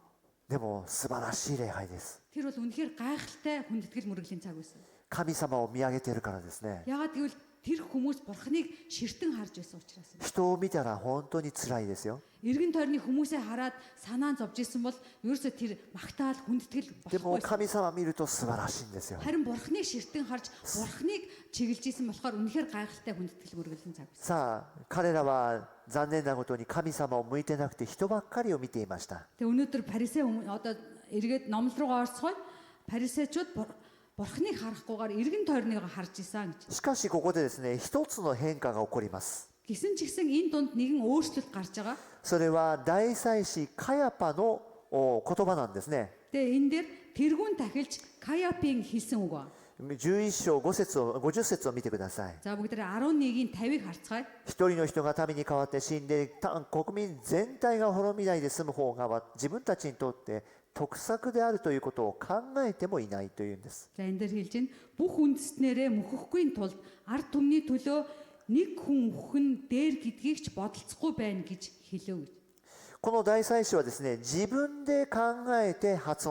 でも素晴らしい礼拝です。 Тэр бол үнэхээр гайхалтай хүндэтгэл мөрөглийн цаг байсан. 神様を見上げているからですね。 Ягаад гэвэл тэр хүмүүс бурхныг ширтэн харж байсан учраас. 人を見たら本当に辛いですよ。 Эргэн тойрны хүмүүсээ хараад санаа зовж исэн бол ерөөсөө тэр магтаал хүндэтгэл でも болохгүй. 神様見ると素晴らしいんですよ。 Харин бурхныг ширтэн харж бурхныг чиглэж исэн болохоор үнэхээр гайхалтай хүндэтгэл үргэлжлэн цаг байсан. さあ、彼らは残念なことに神様を向いてなくて人ばっかりを見ていました。 Тэгээ өнөөдөр парисей одоо эргээд номлол руугаа орцгой парисейчууд бурхныг харахгүйгээр эргэн тойрныгоо харж исэн гэж. しかしここでですね、一つの変化が起こります。 Гисэн ч гэсэн энэ дунд нэгэн өөрчлөлт гарч байгаа. それは大祭司カヤパの言葉なんですね。 Тэгээ энэ дээр тэргүүн тахилж Каяпын хэлсэн үг ба. 11章5節を50節を見てください。 За бүгдээ 11-ийн 50-ыг харцгаая. 一人の人が民に代わって死んで国民全体が滅びないで済む方が自分たちにとって得策であるということを考えてもいないというんです。 За энэ дээр хэлж байна. Бүх үндэстнэрээ мөхөхгүй тулд ард түмний төлөө нэг хүн өхөн дээр гэдгийг ч бодолцохгүй байна гэж хэлв гэж. この大祭司はですね、自分で考えて発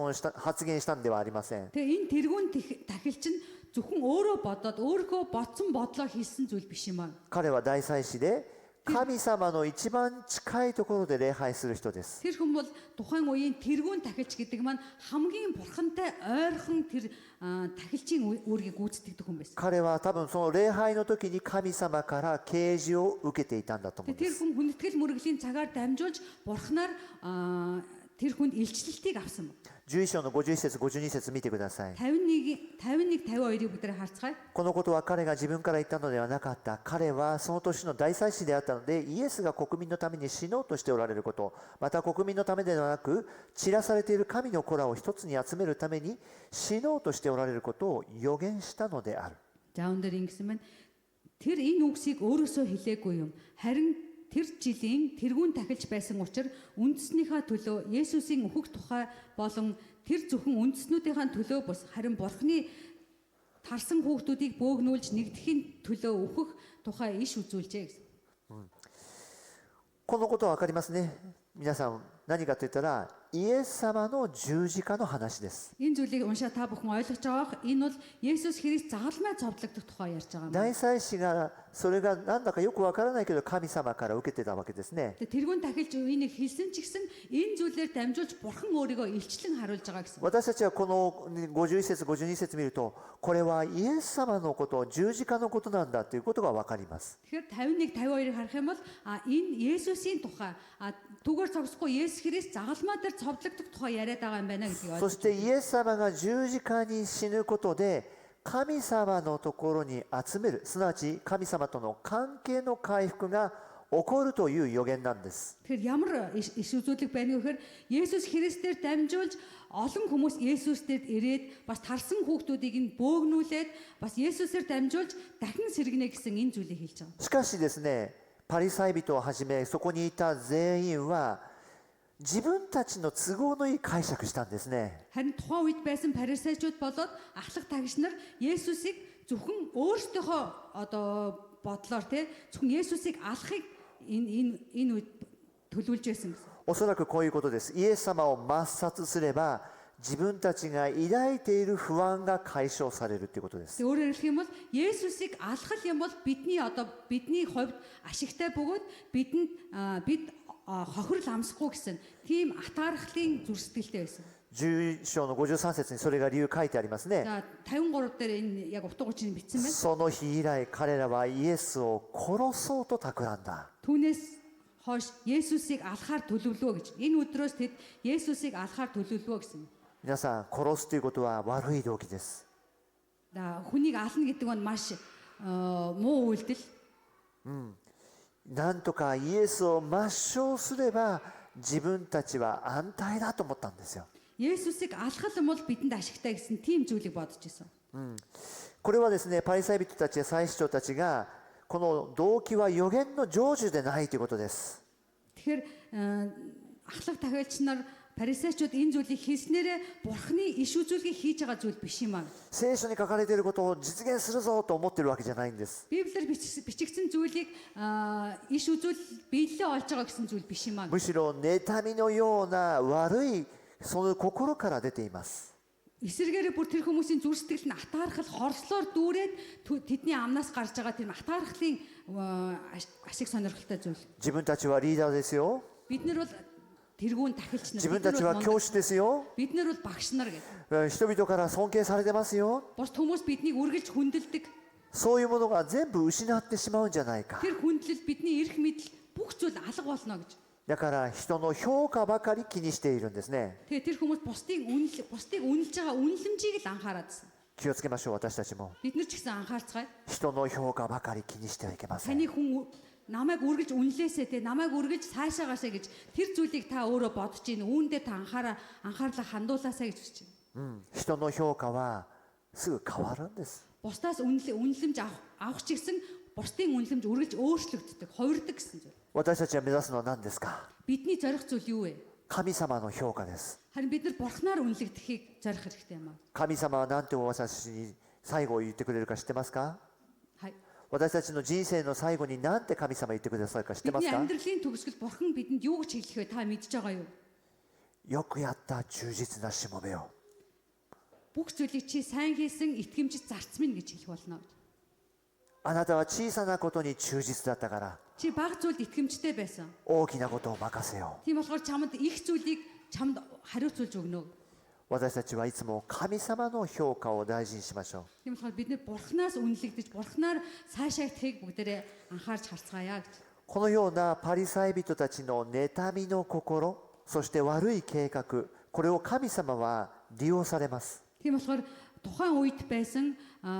言したんではありません。 Тэгээ энэ тэргүүн тахилч нь зөвхөн өөрөө бодоод өөрийнхөө бодсон бодлоо хийсэн зүйл биш юм аа. 彼は大祭司で神様の一番近いところで礼拝する人です。 Тэр хүн бол тухайн үеийн тэргүүн тахилч гэдэг маань хамгийн бурхантай ойрхон тэр тахилчийн үүргийг гүйцэтгэдэг хүн байсан. 彼は多分その礼拝の時に神様から啓示を受けていたんだと思うんで Тэр す。 хүн хүндэтгэл мөрөглийн цагаар дамжуулж бурхнаар тэр хүнд илчлэлтийг авсан. 11章の51節52節見てください。 51-52-ыг бүгдээ харцгаая. このことは彼が自分から言ったのではなかった。彼はその年の大祭司であったので、イエスが国民のために死のうとしておられること、また国民のためではなく、散らされている神の子らを一つに集めるために死のうとしておられることを予言したのである。 За өндөр ингэсэн байна. Тэр энэ үгсийг өөрөөсөө хэлээгүй юм. Харин тэр жилийн тэргүүн тахилж байсан учраас үндэснийхээ төлөө Есүсийн өөхөх тухай болон тэр зөвхөн үндэснүүдийн төлөө бус харин Бурхны тарсан хүүхдүүдийг бөөгнүүлж нэгдэхийн төлөө өөхөх тухай иш үзүүлжээ гэсэн. このことは分かりますね。皆さん、何かと言ったら、イエス様の十字架の話です。 Энэ зүйлийг уншаа та бүхэн ойлгож байгаах. Энэ бол Есүс Христ загалмай цовдлогдох тухай ярьж байгаа юм. 大祭司がそれが何だかよく分からないけど神様から受けてたわけですね。 тэргүүн тахилж үнийг хэлсэн ч гэсэн энэ зүйлээр дамжуулж Бурхан өөрийгөө илчлэн харуулж байгаа гэсэн. 私たちはこの51節52節見ると、これはイエス様のこと、十字架のことなんだということが分かります。 Тэгэхээр 51-52-ыг харах юм бол энэ Есүсийн тухай түгээр цогсохгүй Есүс Христ загалмай дээр цовдлогдох тухай яриад байгаа юм байна гэдгийг そしてイエス様が十字架に死ぬことで神様のところに集める、すなわち神様との関係の回復が起こるという予言なんです。 Тэгэхээр ямар иш үзүүлэг байна гэхээр Есүс Христээр дамжуулж олон хүмүүс Есүстэд ирээд бас тарсан хүүхдүүдийг нь бөөгнүүлээд бас Есүсээр дамжуулж дахин сэргэнэ гэсэн энэ зүйлийг хэлж байгаа. しかしですね、パリサイ人をはじめそこにいた全員は自分たちの都合のいい解釈したんですね。 Харин тухайн үед байсан парисейчуд болоод ахлах тагш нар Есүсийг зөвхөн өөрсдийнхөө одоо бодлоор зөвхөн Есүсийг алахыг энэ үед төлөвлөж байсан гэсэн. おそらくこういうことです。イエス様を抹殺すれば自分たちが抱いている不安が解消されるということです。 Өөрөөр хэлэх юм бол Есүсийг алхах юм бол бидний хувьд ашигтай бөгөөд бид хохирол амсахгүй гэсэн тийм атаархлын зүрстгэлтэй байсан. 11章の53節にそれが理由書いてありますね。 За 53 дээр энэ яг утга учир нь бичсэн байна. その日以来彼らはイエスを殺そうと企んだ。 Түүнээс хойш Есүсийг алхахаар төлөвлөвөө гэж. Энэ өдрөөс тэд Есүсийг алхахаар төлөвлөвөө гэсэн. 皆さん、殺すということは悪い動機です。 За хүнийг ална гэдэг нь маш муу үйлдэл. なんとかイエスを抹消すれば自分たちは安泰だと思ったんですよ。 Есүсийг алхах юм бол бидэнд ашигтай гэсэн тийм зүйлийг бодож байсан. これはですね、パリサイ人たちや祭司長たちがこの動機は予言の成就でないということです。 Тэгэхээр ахлах тахиалч нар парисейчуд энэ зүйлийг хийснээрээ Бурхны иш үзүүлгийг хийж байгаа зүйл биш юм аа. 聖書に書かれていることを実現するぞと思っているわけじゃないんです。 Библиэр бичигдсэн зүйлийг иш үзүүл биелэлээ олж байгаа гэсэн зүйл биш юм аа. むしろ妬みのような悪いその心から出ています。эсэргээрээ бүр тэр хүмүүсийн зүрх сэтгэл нь атаархал хорслоор дүүрээд тэдний амнаас гарч байгаа тэр атаархлын ашиг сонирхолтой зүйл. 自分たちはリーダーですよ。 Бид нар бол тэргүүн тахилч 自 нар. 分たちは教師ですよ。 Бид нар бол багш нар гэдэг. 人々から尊敬されてますよ。 Бус хүмүүс биднийг үргэлж хүндэлдэг. そういうものが全部失ってしまうんじゃないか。 Тэр хүндлэл бидний эрх мэдэл бүх зүйл алга болно гэж. だから人の評価ばかり気にしているんですね。 Тэгээ тэр хүмүүс бусдыг үнэлж байгаа үнэлэмжийг л анхаараадсэн. 気をつけましょう、私たちも。 Бид нар ч гэсэн анхаарцгаая. 人の評価ばかり気にしてはいけません。 Таны хүн намайг үргэлж үнэлээсэй те намайг үргэлж цаашаагаасаа гэж тэр зүйлийг та өөрөө бодож ийн үүн дээр та анхаарлаа хандуулаасаа гэж хүсэж байна. 人の評価はすぐ変わるんです。 Бусдаас үнэлэмж авах ч гэсэн бусдын үнэлэмж үргэлж өөрчлөгддөг, хувирдаг гэсэн зүйл. 私たちが目指すのは何ですか？ Бидний зорих зүйл юу вэ? 神様の評価です。 Харин бид нар бурхнаар үнэлэгдэхийг зорих хэрэгтэй юм аа. 神様は何て私たちに最後言ってくれるか知ってますか？ Хай. 私たちの人生の最後に何て神様言ってくださるか知ってます Бидний か？ амьдралын төгсгөл бурхан бидэнд юу гэж хэлэх вэ? Та мэдж байгаа юу? よくやった忠実なしもべよ。 Бүх зүйлийг чи сайн хийсэн итгэмжит зарц минь гэж хэлэх болно. あなたは小さなことに忠実だったから Чи бага зүйлд итгэмжтэй байсан. 大きなことを任せよう。 Тийм болохоор чамд их зүйлийг чамд хариуцуулж өгнө. 私たちはいつも神様の評価を大事にしましょう。 Тийм болохоор бид нэр бурхнаас үнэлэгдэж бурхнаар сайшаагдахыг бүгдээрээ анхаарч харцгаая гэж. このようなパリサイ人たちの妬みの心、そして悪い計画、これを神様は利用されます。 Тийм болохоор тухайн үед байсан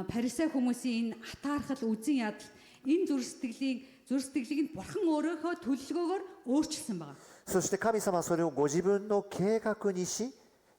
парисей хүмүүсийн энэ атаархал үзэн ядал энэ зүрх сэтгэлийг нь бурхан өөрийнхөө төлөвлөгөөгөөр өөрчилсөн байна. そして神様はそれをご自分の計画にし、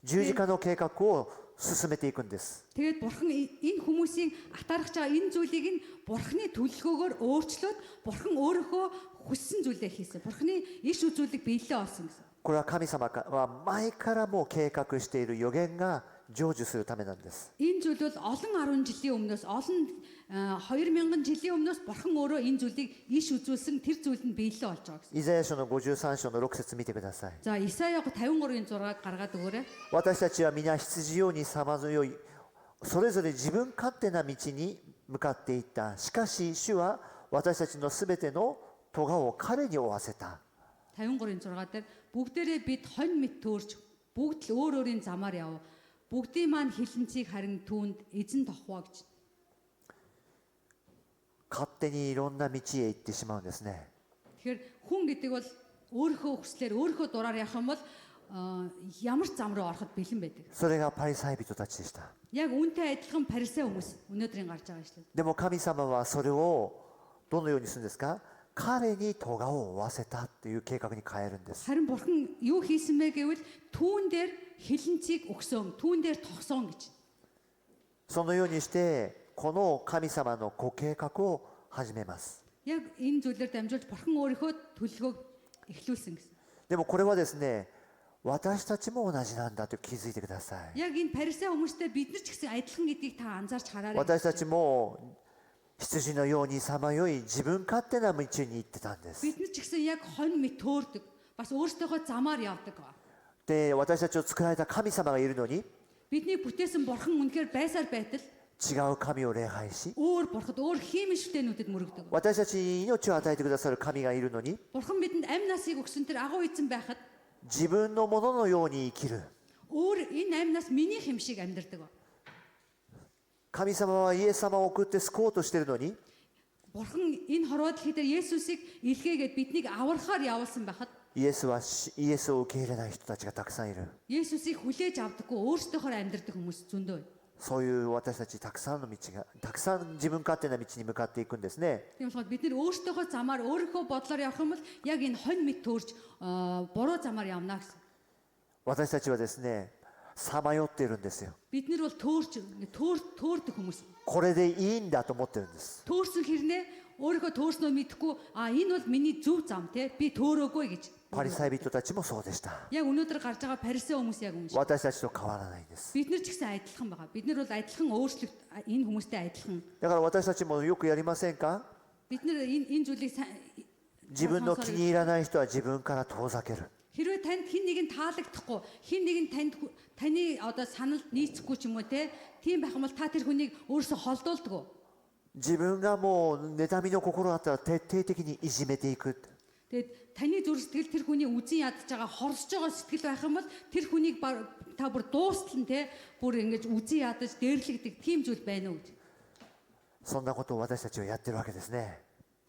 十字架の計画を進めていくんです。 Тэгээд бурхан энэ хүмүүсийн атаархаж байгаа энэ зүйлийг нь бурханы төлөвлөгөөгөөр өөрчлөөд бурхан өөрийнхөө хүссэн зүйлээ хийсэн. Бурханы иш үзүүлэг биелээ олсон гэсэн. これは神様は前からもう計画している予言が成就するためなんです。 Энэ зүйл бол олон 10 жилийн өмнөөс олон 2000 жилийн өмнөөс бурхан өөрөө энэ зүйлийг иш үзүүлсэн тэр зүйл нь биелээ болж байгаа гэсэн. イザヤ書の53章の6節見てください。 За Исая 53-6 гаргаад өгөөрэй. 私たちは皆羊ようにさまよい、それぞれ自分勝手な道に向かっていった。しかし主は私たちのすべての咎を彼に負わせた。 53-6 дээр бүгдээрээ бид хонь мэт төөрч бүгд л өөр өөрийн замаар яв. Бүгдийн маань хилэнцгийг харин түүнд эзэн тохвоо гэж. 勝手にいろんな道へ行ってしまうんですね。 Тэгэхээр хүн гэдэг бол өөрийнхөө хүслээр өөрийнхөө дураар явах юм бол ямар ч зам руу ороход бэлэн байдаг. それがパリサイ人たちでした。 Яг үүнтэй адилхан парисей хүмүүс өнөөдрийн гарч байгаа шүү дээ. でも神様はそれをどのようにするんですか？彼に咎を負わせたという計画に変えるんです。 Харин бурхан юу хийсэн бэ гэвэл түүн дээр хилэнцгийг өгсөн, түүн дээр тогсон гэж. そのようにしてこの神様のご計画を始めます。 Яг энэ зүйлээр дамжуулж бурхан өөрийнхөө төлөвлөгөөг эхлүүлсэн гэсэн. でもこれはですね、私たちも同じなんだと気づいてください。 Яг энэ парисей хүмүүстэй бид нар ч гэсэн адилхан гэдгийг та анзаарч хараарай. 私たちも羊のようにさまよい自分勝手な道に行ってたんです。 Бид нар ч гэсэн яг хонь мэт төөрдөг. Бас өөрсдийнхөө замаар явдаг. で、私たちを作られた神様がいるのに Бидний бүтээсэн бурхан үнэхээр байсаар байтал 違う神を礼拝し、 өөр бурхад өөр хиймэшвтэйнүүдэд мөрөгдөг. 私たちに命を与えてくださる神がいるのに Бурхан бидэнд амь насыг өгсөн тэр агуу эзэн байхад 自分のもののように生きる。 өөр энэ амь нас миний хэм шиг амьдардаг. 神様はイエス様を送って救おうとしているのに Бурхан энэ хорвоод хэлэхээр Есүсийг илгээгээд биднийг аврахаар явуулсан байхад イエスを受け入れない人たちがたくさんいる。 Есүсийг хүлээж авдаггүй өөрсдийнхөө амьдардаг хүмүүс зөндөө байна. そういう私たちたくさんの道がたくさん自分勝手な道に向かっていくんですね。 Тийм болохоор бид нэр өөрсдийнхөө замаар өөрийнхөө бодлоор явах юм бол яг энэ хонь мэт төөрж буруу замаар явна гэсэн. 私たちはですね、さまよっているんですよ。 Бид нар бол төөрдөг хүмүүс. これでいいんだと思ってるんです。 Төөрсөн хэрнээ өөрийнхөө төөрснөө мэдхгүй энэ бол миний зөв зам те би төөрөөгүй гэж. パリサイ人たちもそうでした。 Яг өнөөдөр гарч байгаа парисей хүмүүс яг юм шиг. 私たちと変わらないんです。 Бид нар ч гэсэн адилхан байгаа. Бид нар бол адилхан өөрчлөлт энэ хүмүүстэй адилхан. だから私たちもよくやりませんか？ Бид нар энэ зүйлийг 自分の気に入らない人は自分から遠ざける。Хэрвээ танд хэн нэгэн таалагдахгүй, хэн нэгэн таны одоо саналд нийцэхгүй ч юм уу те, тийм байх юм бол та тэр хүнийг өөрөөсөө холдуулдаг. 自分がもう妬みの心があったら徹底的にいじめていく。 Тэгээд таны зүрх сэтгэл тэр хүний үзэн ядж байгаа хорсож байгаа сэтгэл байх юм бол тэр хүнийг та бүр дуустал нь те бүр ингэж үзэн ядаж дээрлэгдэг тийм зүйл байна уу гэж. そんなことを私たちはやってるわけですね。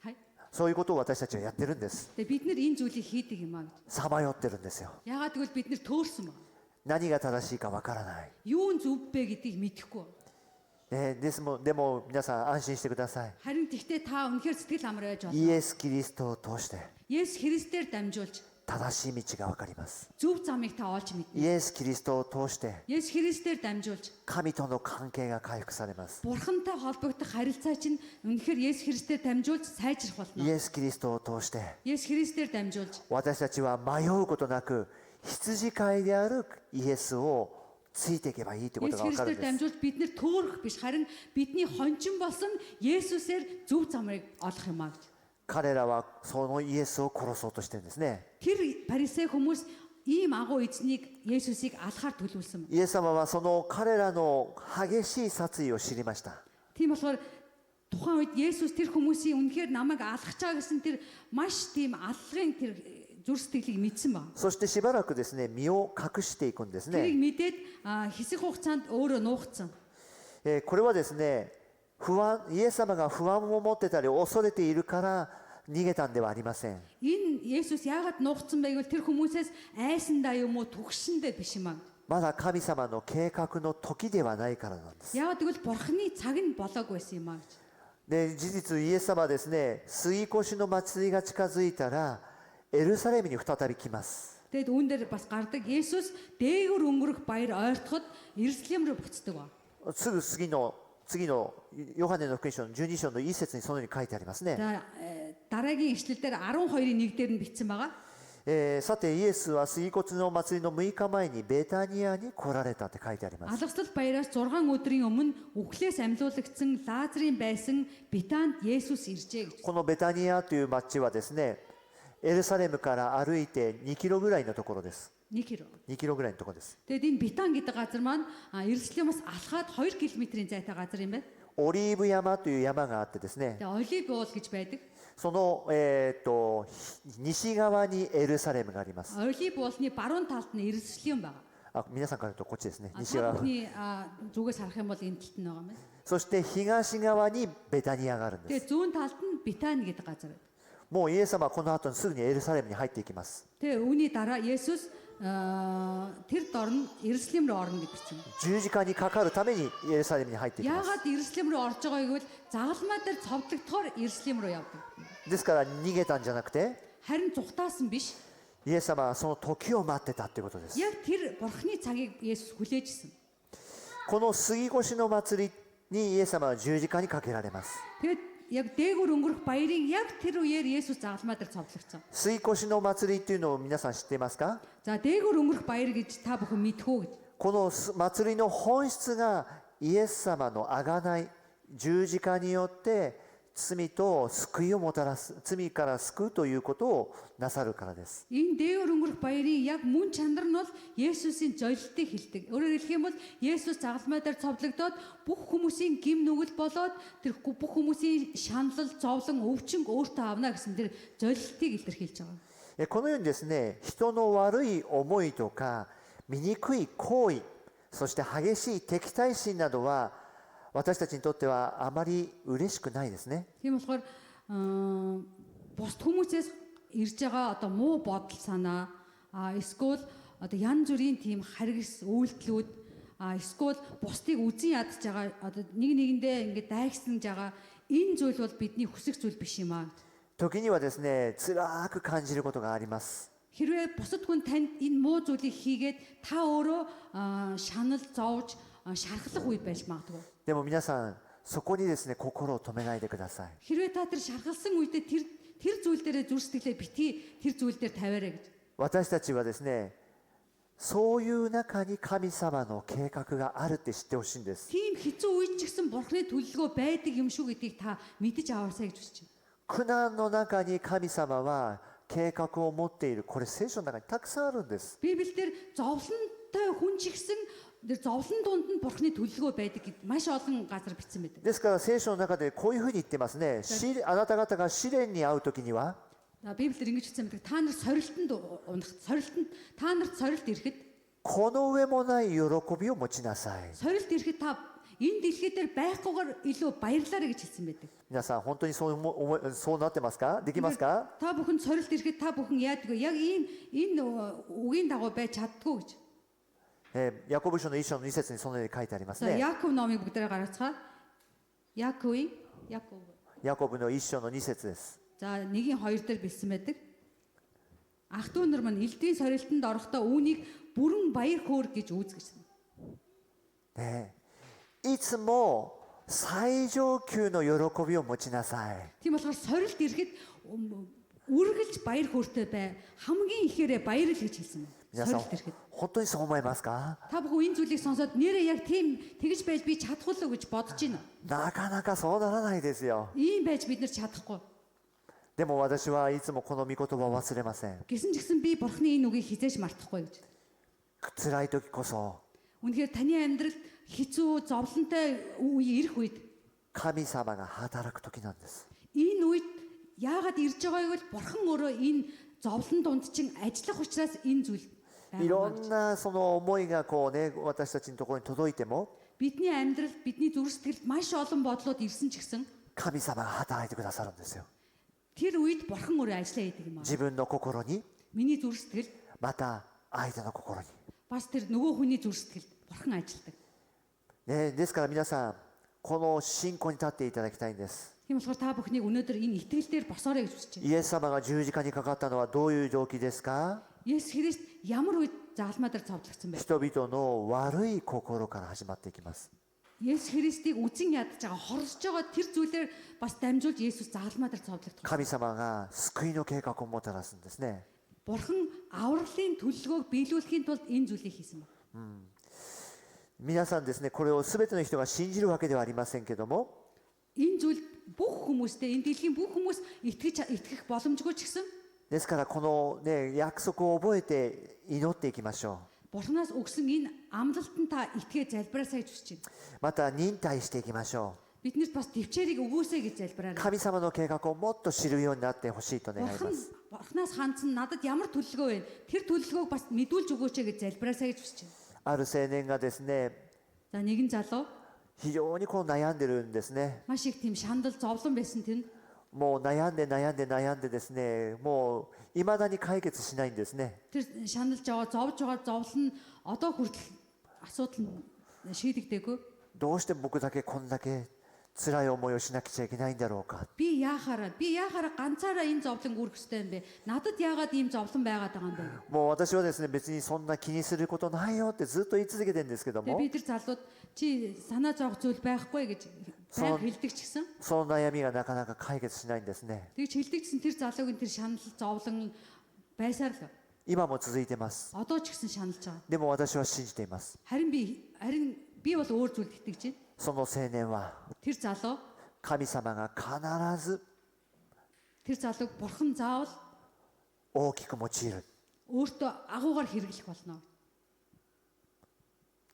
Хай. そういうことを私たちはやってるんです。 Тэгээд бид нэр энэ зүйлийг хийдэг юм аа гэж. さまよってるんですよ。 Яагаад гэвэл бид нэр төөрсөн ба. 何が正しいかわからない。 Юу нь зөв бэ гэдгийг мэдэхгүй. でも皆さん安心してください。 Харин тэгтээ та үнэхээр сэтгэл амар байж イ болно. エス・キリストを通して Есүс Христээр дамжуулж 正しい道がわかります。 зөв замыг та олж мэднэ. イエス・キリストを通して Есүс Христээр дамжуулж 神との関係が回復されます。 Бурхантай холбогдох харилцаа чинь үнэхээр Есүс Христээр дамжуулж сайжрах イ болно. エス・キリストを通して Есүс Христээр дамжуулж 私たちは迷うことなく羊飼いであるイエスをついていけばいいということ Есүс がわかるん Христээр です。 дамжуулж бид нэр төөрөх биш харин бидний хончин болсон Есүсээр зөв замыг олох юм аа гэж. 彼らはそのイエスを殺そうとしてるんですね。 Тэр парисей хүмүүс ийм агуу эзнийг Есүсийг алахаар төлөвлөсөн. イエス様はその彼らの激しい殺意を知りました。 Тийм болохоор тухайн үед Есүс тэр хүмүүсийн үнэхээр намайг алах чаа гэсэн тэр маш тийм аллагын тэр зүрх сэтгэлийг мэдсэн ба. そしてしばらくですね、身を隠していくんですね。 Тэрийг мэдээд хэсэг хугацаанд өөрөө нуугдсан. これはですね、イエス様が不安を持ってたり恐れているから逃げたんではありません。 Энэ Есүс яагаад нуугдсан бэ гэвэл тэр хүмүүсээс айсандаа юм уу түгшиндээ биш юм аа. まだ神様の計画の時ではないからなんです。 Яагаад гэвэл Бурхны цаг нь болоогүй байсан юм аа гэж. で、事実イエス様はですね、杉越の祭りが近づいたらエルサレムに再び来ます。 Тэгэд үүн дээр бас гардаг Есүс дээгүр өнгөрөх баяр ойртоход Иерусалим руу буцдаг ба. すぐ次のヨハネの福音書の12章の1節にそのように書いてありますね。 За дараагийн ишлэл дээр 12-ийн 1 дээр нь бичсэн байгаа. さてイエスは杉越の祭りの6日前にベタニアに来られたって書いてあります。 Алгасл баяраас 6 өдрийн өмнө үхлээс амьлуулагдсан Лазарын байсан Бетанд Есүс иржээ гэж. このベタニアという町はですね、エルサレムから歩いて2キロぐらいのところです。 1 км. 2キロぐらいのところです。 Тэгэд энэ Бетан гэдэг газар маань Иерусалимаас алхаад 2 км-ийн зайтай газар юм байна. オリーブ山という山があってですね、 Тэгээ Олив уул гэж байдаг. その、西側にエルサレムがあります。 Олив уулны баруун талд нь Иерусалим байгаа. 皆さんから言うとこっちですね、 Та 西側。 бүхний зүгээс харах юм бол энэ талд нь байгаа юм байна. そして東側にベタニアがあるんです。 Тэгээ зүүн талд нь Бетан гэдэг газар байна. もうイエス様はこの後にすぐにエルサレムに入っていきます。 Тэгээ үүний дараа Есүс тэр дор нь Иерусалим руу орно гэж бичсэн. 十字架にかかるためにエルサレムに入っていきます。 Яагаад Иерусалим руу орж байгаа гэвэл загалмай дээр цовдлогдохоор Иерусалим руу явдаг. ですから逃げたんじゃなくて、 Харин зүхтаасан биш. イエス様はその時を待ってたということです。 Яг тэр Бурхны цагийг Есүс хүлээжсэн. この杉越の祭りにイエス様は十字架にかけられます。 Тэгэд яг дээгүр өнгөрөх баярын яг тэр үеэр Есүс загалмай дээр цовдлогдсон. 杉越の祭りっていうのを皆さん知っていますか？ За дээгүр өнгөрөх баяр гэж та бүхэн мэдхүү гэж. この祭りの本質がイエス様の贖い、十字架によって罪と救いをもたらす、罪から救うということをなさるからです。 Энэ дээгүр өнгөрөх баярын яг мөн чанар нь бол Есүсийн золилтыг хэлдэг. Өөрөөр хэлэх юм бол Есүс загалмай дээр цовдлогдоод бүх хүмүүсийн гим нүгэл болоод тэр бүх хүмүүсийн шаналл, зовлон, өвчнг өөртөө авна гэсэн тэр золилтыг илэрхийлж байгаа. このようにですね、人の悪い思いとか醜い行為、そして激しい敵対心などは私たちにとってはあまり嬉しくないですね。 Тийм болохоор бусд хүмүүсээс ирж байгаа одоо муу бодол санаа эсвэл одоо янз бүрийн тийм харгас үйлдэлүүд эсвэл бусдыг үзэн ядж байгаа одоо нэг нэгэндээ ингээд дайгснаж байгаа энэ зүйл бол бидний хүсэх зүйл биш юм аа. 時にはですね、辛く感じることがあります。 Хэрвээ бусад хүн танд энэ муу зүйлийг хийгээд та өөрөө шанал зовж шархлах үе байж магадгүй. でも皆さん、そこにですね、心を止めないでください。 Хэрвээ та тэр шархалсан үедээ тэр зүйл дээрээ зүрх сэтгэлээ битгий тэр зүйл дээр тавиарай гэж. 私たちはですね、そういう中に神様の計画があるって知ってほしいんです。 Тийм хэцүү үед ч гэсэн Бурхны төлөвлөгөө байдаг юм шүү гэдгийг та мэдэж аваасай гэж хүсэж байна. 苦難の中に神様は計画を持っている。これ聖書の中にたくさんあるんです。 Библиэлд зовлонтой хүн ч гэсэн тэр зовлон дунд нь бурхны төлөвлөгөө байдаг гэд маш олон газар бичсэн байдаг. ですから聖書の中でこういうふうに言ってますね。あなた方が試練に遭う時には Библиэлд ингэж хэлсэн байдаг. Та нар сорилтонд унах, та нарт сорилт ирэхэд この上もない喜びを持ちなさい。 сорилт ирэхэд та энэ дэлхий дээр байхгүйгээр илүү баярлаарай гэж хэлсэн байдаг. 皆さん本当にそうなってますか？できますか？ Та бүхэн сорилт ирэхэд та бүхэн яадгүй. Яг энэ үгийн дагуу байж чаддгүй гэж. ヤコブ書の1章の2節にそのように書いてあります За ね。 Яаков номыг бүгдээрээ гаргацгаа. Яаков. ヤコブの1章の2節です。 За 1-2 дээр бичсэн байдаг. Ах トゥ нар маань элдвийн сорилтонд орохдоо үүнийг бүрэн баяр хөөр гэж үзгэжсэн. ねえ、いつも最上級の喜びを持ちなさい。 Тийм болохоор сорилт ирэхэд үргэлж баяр хөөртэй бай. Хамгийн ихээрээ баярл гэж хэлсэн байна. 皆さん Сорилт ирэхэд. 本当にそう思いますか？ Та бүхэн энэ зүйлийг сонсоод нэрээ яг тийм тэгж байж би чадахгүй л гэж бодож байна. なかなかそうならないですよ。 Ийм байж бид нар чадахгүй. でも私はいつもこの御言葉を忘れません。 Гэсэн ч гэсэн би бурхны энэ үгийг хизээж мартахгүй гэж. 辛い時こそ Үнэхээр таны амьдралд хэцүү зовлонтой үе ирэх үед 神様が働く時なんです。 энэ үед яагаад ирж байгааг бол бурхан өөрөө энэ зовлон дунд чинь ажиллах учраас энэ зүйл いろんなその思いがこうね、私たちのところに届いても бидний амьдралд бидний зүрх сэтгэлд маш олон бодлууд ирсэн ч гэсэн 神様が働いてくださるんですよ。 тэр үед бурхан өөрөө ажиллаа хийдэг юм аа. 自分の心に Миний зүрх сэтгэл また相手の心に、 бас тэр нөгөө хүний зүрх сэтгэлд бурхан ажилладаг. ね、ですから皆さんこの信仰に立っていただきたいんです。 Тийм болохоор та бүхнийг өнөөдөр энэ итгэл дээр босоорой гэж хүсэж байна. イエス様が十字架にかかったのはどういう動機ですか？ Есүс Христ ямар үед заалмаа дээр цовдлогдсон бэ? 人々の悪い心から始まっていきます。 Есүс Христийг үзэн ядаж байгаа, хорсож байгаа тэр зүйлээр бас дамжуулж Есүс заалмаа дээр цовдлогдсон. 神様が救いの計画をもたらすんですね。 Бурхан авралын төлөвлөгөөг биелүүлэхийн тулд энэ зүйлийг хийсэн байна. 皆さんですね、これを全ての人が信じるわけではありませんけども、 Энэ зүйл бүх хүмүүстэй энэ дэлхийн бүх хүмүүс итгэх боломжгүй ч гэсэн ですからこのね約束を覚えて祈っていきましょ Бурханаас өгсөн энэ амлалтанд та итгээ залбираасай гэж хүсэж байна. う。また忍耐していきましょ Биднээс бас төвчээрийг өгөөсэй гэж う。 залбираарай. 神様の計画をもっと知るようになってほしいと願います。 Бурханаас хандсан надад ямар төлөвлөгөө вэ? Тэр төлөвлөгөөг бас мэдүүлж өгөөч гэж залбираасай гэж хүсэж байна. ある青年がですね、 За нэгэн залуу 非常にこう悩んでるんですね。 маш их тийм шандал зовлон байсан тэнд. もう悩んでですね、もう未だに解決しないんですね。 Тэр шаналж байгаа зовж байгаа зовлон нь одоо хүртэл асуудал нь шийдэгдээгүй. どうして僕だけこんだけ辛い思いをしなくちゃいけないんだろうか。 Би яахаараа ганцаараа энэ зовлон үүрэх ёстой юм бэ? Надад яагаад ийм зовлон байгаад байгаа юм бэ? もう私はですね、別にそんな気にすることないよってずっと言い続けてるんですけど Тэгээ も、 би тэр залууд чи санаа зовх зүйл байхгүй гэж байг хэлдэг ч гэсэн その悩みがなかなか解決しないんですね。 тэгж хэлдэгсэн тэр залуугийн тэр шанал зовлон байсаар л 今も続いてます。 одоо ч гэсэн шаналж байгаа. でも私は信じています。 Харин би бол өөр зүйлд итгэж байна. その青年は Тэр залуу 神様が必ず тэр залууг бурхан заавал 大きく用いる。 өөртөө агуугаар хэрэглэх болно.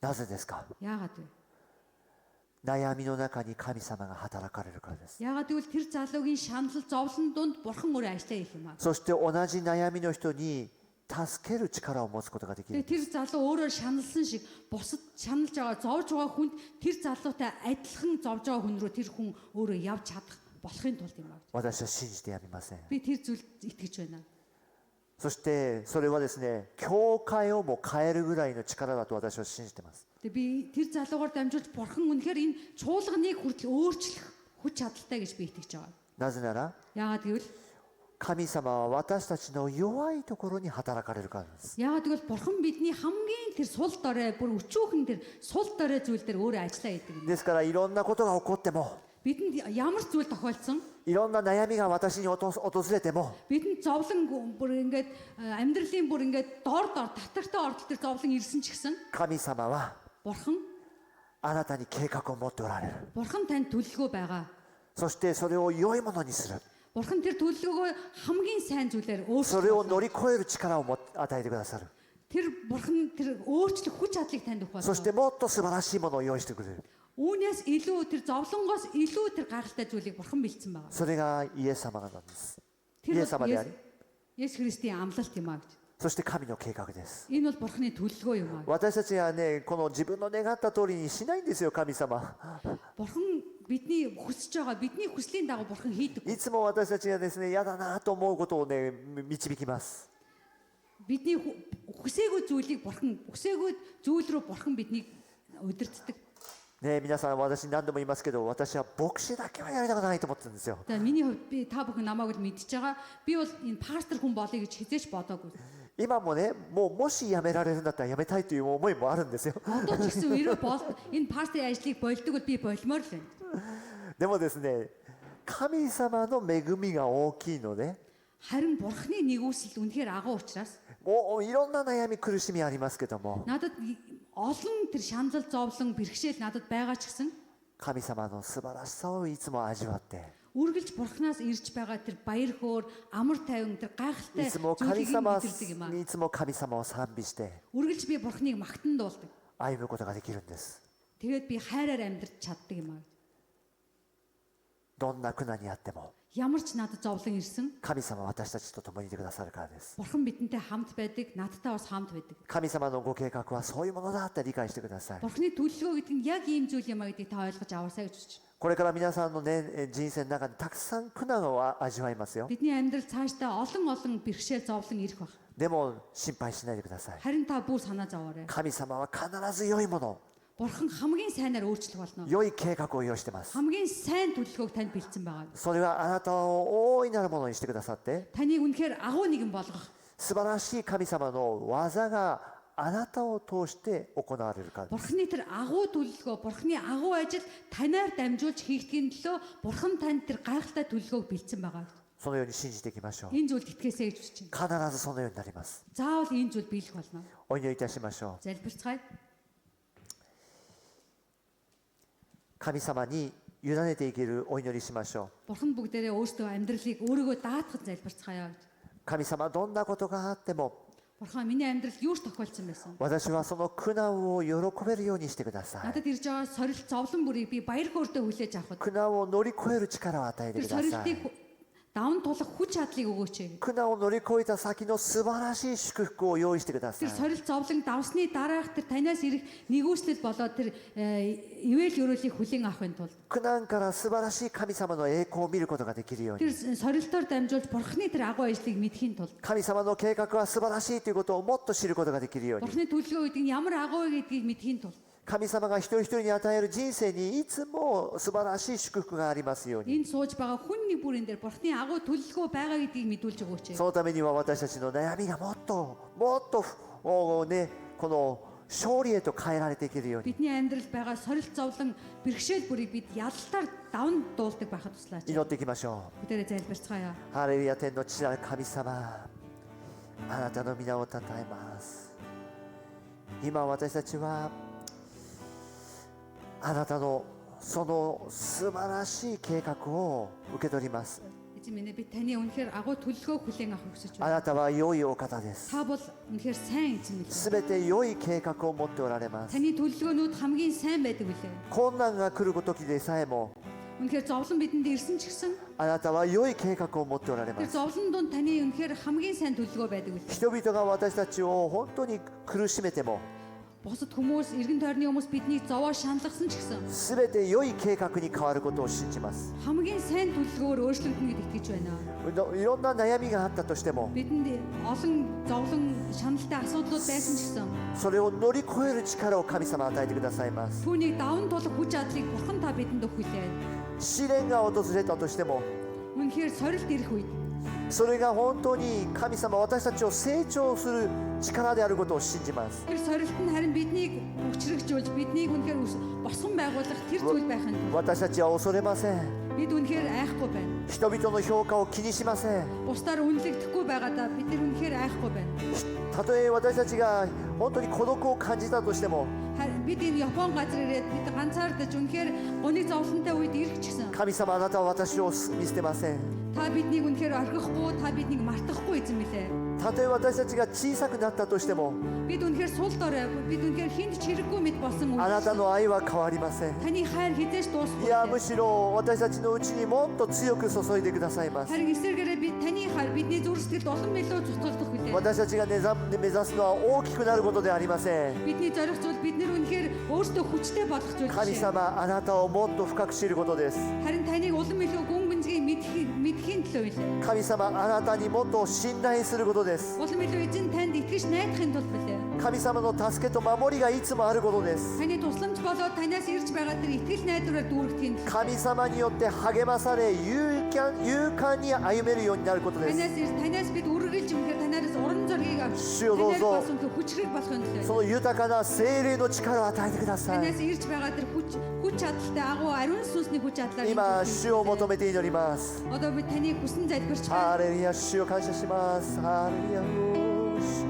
なぜですか？ Яагаад вэ? 悩みの中に神様が働かれるからです。 Яагаад гэвэл тэр залуугийн шанал зовлон донд бурхан өөрөө ажиллаа хийх юм аа. そして同じ悩みの人に助ける力を持つことができる。 Тэгээ тэр залуу өөрөө шаналсан шиг бусад шаналж байгаа зовж байгаа хүнд тэр залуутай адилхан зовж байгаа хүн рүү тэр хүн өөрөө явж чадах болохын тулд юм аа. 私は信じてやみません。 Би тэр зүйлд итгэж байна. そしてそれはですね、教会をも変えるぐらいの力だと私は信じています。 Тэгээ би тэр залуугаар дамжуулж бурхан үнэхээр энэ чуулганыг хүртэл өөрчлөх хүч чадалтай гэж би итгэж байгаа. なぜなら Яагаад гэвэл 神様は私たちの弱いところに働かれるからです。 Яагаад гэвэл бурхан бидний хамгийн тэр сул дорой бүр өчүүхэн тэр сул дорой зүйл дээр өөрөө ажиллаа хийдэг юм. ですからいろんなことが起こっても、 Бидэнд ямар ч зүйл тохиолдсон いろんな悩みが私に訪れても、 бидэнд зовлон бүр ингээд амьдралын бүр ингээд дор татартай ордол тэр зовлон ирсэн ч гэсэн 神様は бурхан あなたに計画を持っておられる。 бурхан танд төлөвлөгөө байгаа. そしてそれを良いものにする。Бурхан тэр төлөвлөгөөгөө хамгийн сайн зүйлээр それを өөрчлөх. 乗り越える力を与えてくださる。 Тэр бурхан тэр өөрчлөх хүч чадлыг танд өгөх そして болно. もっと素晴らしいものを用意してくれる。 Үүнээс илүү тэр зовлонгоос илүү тэр гайхалтай зүйлийг бурхан бэлдсэн байгаа. それがイエス様なんです。イ Тэр エス様であり、 Есүс Христийн амлалт юм аа гэж. そして神の計画です。 Энэ бол бурханы төлөвлөгөө юм аа. 私たちはね、この自分の願った通りにしないんですよ、神様。 Бурхан бидний хүсэж байгаа бидний хүслийн дагуу бурхан хийдэг. いつも私たちがですね、嫌だなと思うことをね、導きます。 Бидний хүсээгүй зүйлийг бурхан хүсээгүй зүйл рүү бурхан биднийг удирддаг. ね、皆さん、私何度も言いますけど、私は牧師だけはやりたくないと思ってるんですよ。 За миний хувьд би та бүхэн намайг л мэдчихэж байгаа. Би бол энэ пастор хүн болъё гэж хизээч бодоогүй. 今もね、もし辞められるんだったら辞めたいという思いもあるんですよ。 Одоо ч гэсэн эрэг энэ пасторын ажлыг болдог бол би болмоор л байна. でもですね、神様の恵みが大きいので、 Харин бурханы нэгүсэл үнэхээр агуу учраас もういろんな悩み苦しみありますけども、 надад олон тэр шанал зовлон бэрхшээл надад байгаа ч гэсэн 神様の素晴らしさをいつも味わって、 үргэлж бурханаас ирж байгаа тэр баяр хөөр амар тайван тэр い гайхалтай つも神 зүйлийг 様 мэдэрдэг юм аа. にいつも神様を賛美して Үргэлж би бурханыг магтан дуулдаг. 歩むことができるんです。 Тэгээд би хайраар амьдрч чаддаг юм аа. どんな苦難にあっても Ямар ч надад зовлон ирсэн 神様は私たちと共にいてくださるからです。 бурхан бидэнтэй хамт байдаг, надтай бас хамт байдаг. 神様のご計画はそういうものだって理解してください。 Бурханы төлөвлөгөө гэдэг нь яг ийм зүйл юм а гэдгийг та ойлгож аваасай гэж хүсэж байна. これから皆さんのね、人生の中でたくさん苦難を味わいますよ。 Бидний амьдрал цаашдаа олон бэрхшээл зовлон ирэх баг. でも心配しないでください。 Харин та бүр санаа зовоорой. 神様は必ず良いもの、 Бурхан хамгийн сайнаар өөрчлөх болно. 良い計画を用意してます。 Хамгийн сайн төлөвлөгөөг танд бэлдсэн байгаа. それはあなたを大いなるものにしてくださって、 Таныг үнэхээр агуу нэгэн болгох. 素晴らしい神様の技があなたを通して行われるからです。 Бурханы тэр агуу төлөвлөгөө, Бурханы агуу ажил танаар дамжуулж хийхдгийн төлөө Бурхан танд тэр гайхалтай төлөвлөгөөг бэлдсэн байгаа. そのように信じていきましょう。 Энэ зүйлд итгэсэй гэж хүсэж байна. 必ずそのようになります。 Заавал энэ зүйл биелэх болно. お祈りいたしましょう。 Залбирцгаая. 神様に委ねていけるお祈りしましょう。 Бурхан бүгдээрээ өөрсдөө амьдралыг өөрийгөө даатгах залбирцгаая. 神様、どんなことがあっても Бурхан миний амьдралд юу ч тохиолдсон байсан. 私はその苦難を喜べるようにしてください。 Надад ирж байгаа сорилт зовлон бүрийг би баяр хөөртэй хүлээж авахд 苦難を乗り越える力を与えて тэр ください。 сорилтыг даван тулах хүч чадлыг өгөөч. 苦難を乗り越えた先の素晴らしい祝福を用意してください。 Тэр сорилт зовлон давсны дараах тэр танаас ирэх нэгүслэл болоод тэр ивэл өрөөлийг хүлээн авахын тулд 苦難から素晴らしい神様の栄光を見ることができるよう тэр に、 сорилтоор дамжуулж бурхны тэр агуу ажлыг мэдхийн тулд 神様の計画は素晴らしいということをもっと知ることができるように、 бурхны төлөвлөгөө гэдэг нь ямар агуу вэ гэдгийг мэдхийн тулд 神様が一人一人に与える人生にいつも素晴らしい祝福がありますように、 энэ сууж байгаа хүн нэг бүрийн дээр бурхны агуу төлөвлөгөө байгаа гэдгийг мэдүүлж өгөөч. そのためには私たちの悩みがもっとね、この勝利へと変えられていけるように Бидний амьдралд байгаа сорилт зовлон бэрхшээл бүрийг бид ялалтаар даван дуулдаг байхад туслаач. 祈っていきましょう。 Бүгдээрээ залбирцгаая. ハレルヤ、天の父なる神様、あなたの皆をたたえます。今私たちはあなたのその素晴らしい計画を受け取ります。 Эзэн минь би таны үнэхээр агуу төлөвлөгөө хүлээн авах хүсэж あ байна. なたは良いお方です。 Та бол үнэхээр сайн эзэн мэлээ. すべて良い計画を持っておられます。 Таны төлөвлөгөөнүүд хамгийн сайн байдаг үлээ. 困難が来る時でさえも Үнэхээр зовлон бидэнд ирсэн ч гэсэн あなたは良い計画を持っておられま тэр す。 зовлон донд таны үнэхээр хамгийн сайн төлөвлөгөө байдаг үлээ. 人々が私たちを本当に苦しめても Бусад хүмүүс, эргэн тойрны хүмүүс биднийг зовоо шаналгасан ч гэсэн すべて良い計画に変わることを信じます。 хамгийн сайн төлөвлөгөөр өөрчлөгдөн гэдэгт итгэж байна. いろんな悩みがあったとしても Бидэнд олон зовлон шаналтай асуудлууд байсан ч гэсэн それを乗り越える力を神様は与えてくださいます。 түүнийг даван тулах хүч чадлыг бурхан та бидэнд өгүүлээ. 試練が訪れたとしても Үнэхээр сорилт ирэх үед それが本当に神様私たちを成長する力であることを信じます。 тэр сорилт нь харин биднийг хүчрэгжүүлж биднийг үнэхээр босгон байгуулах тэр зүйл байх нь 私たちは恐れません。 бид үнэхээр айхгүй байна. 人々の評価を気にしません。 Бусдаар үнэлэгдэхгүй байгаадаа бид нар үнэхээр айхгүй байна. たとえ私たちが本当に孤独を感じたとしても Бид энэ Япон газар ирээд бид ганцаардаж үнэхээр гоныг зовлонтой үед ирэх ч гэсэн 神様あなたは私を見捨てません。Та биднийг үнэхээр орхихгүй, та биднийг мартахгүй эзэн билээ. たとえ私たちが小さくなったとしても Бид үнэхээр сул дорой, бид үнэхээр хүнд ч хэрэггүй мэд болсон あなた үйл. の愛は変わりません。 Таны хайр хизээш い дуусахгүй. やむしろ私たちのうちにもっと強く注いでくださいます。 Харин эсвэргээрээ бид таны хайр бидний зүрх сэтгэлд олон мэлөө цуцгалдах билээ. 私たちが目指すのは大きくなることではありません。 Бидний зорих зүйл бид нэр үнэхээр өөрсдөө хүчтэй болох зүйл 神 биш. 様あなたをもっと深く知ることです。 Харин таныг улам илүү гүн гүнзгий мэдхийн төлөө билээ. 神様あなたにもっと信頼することです。 Улам илүү эзэн танд итгэж найдахын тулд билээ. 神様の助けと守りがいつもあることです。 Таны тусламж болоод танаас ирж байгаа тэр итгэл найдвараар дүүргэхийн төлөө. 神様によって励まされ勇敢に歩めるようになることです。 Танаас бид үргэлж үнэхээр танаас уран зориг авч Шүо дозоо. танаас болсон хүчрэг болохын そ төлөө. の豊かな精霊の力を与えてください。 Танаас ирж байгаа тэр хүч чадалтай агуу ариун сүнсний хүч чадлаар 今主を求めて祈ります。 Одоо бид таныг хүсэн залбирч ハレルヤ、主を感謝します。ハレルヤ、主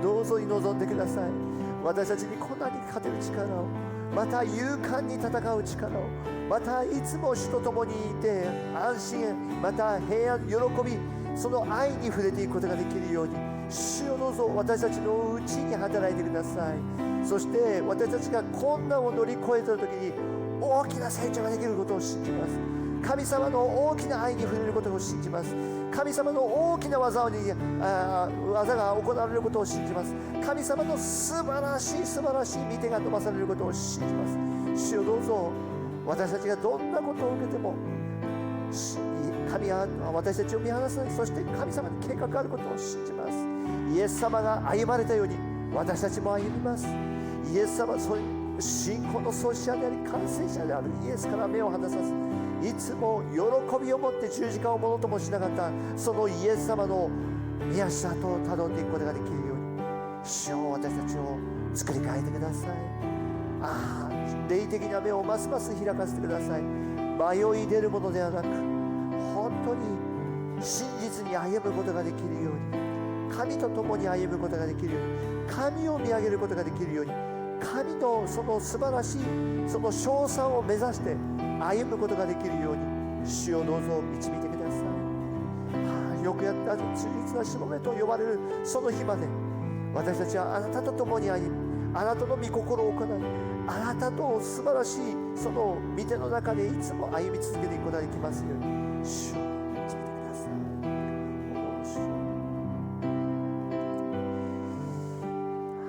どうぞ望んでください。私たちにこんなに勝てる力を、また勇敢に戦う力を、またいつも主と共にいて安心、また平安、喜び、その愛に触れていくことができるように、主をどうぞ私たちのうちに働いてください。そして私たちが困難を乗り越えた時に大きな成長ができることを信じます。神様の大きな愛に触れることを信じます。神様の大きな技が行われることを信じます。神様の素晴らしい御手が伸ばされることを信じます。主よどうぞ私たちがどんなことを受けても神は私たちを見放さない。そして神様に計画があることを信じます。イエス様が歩まれたように私たちも歩みます。イエス様、信仰の創始者であり完成者であるイエスから目を離さず、いつも喜びを持って十字架をものともしなかったそのイエス様の御足跡をたどっていくことができるように、主よ私たちを作り変えてください。霊的な目をますます開かせてください。迷い出るものではなく、本当に真実に歩むことができるように、神と共に歩むことができるように、神を見上げることができるように、神のその素晴らしいその称賛を目指して歩むことができるように、主をどうぞ導いてください。よくやった忠実なしもべと呼ばれるその日まで、私たちはあなたと共に歩み、あなたの御心を行い、あなたと素晴らしいその御手の中でいつも歩み続けていくことができますように、主を導いてください。主を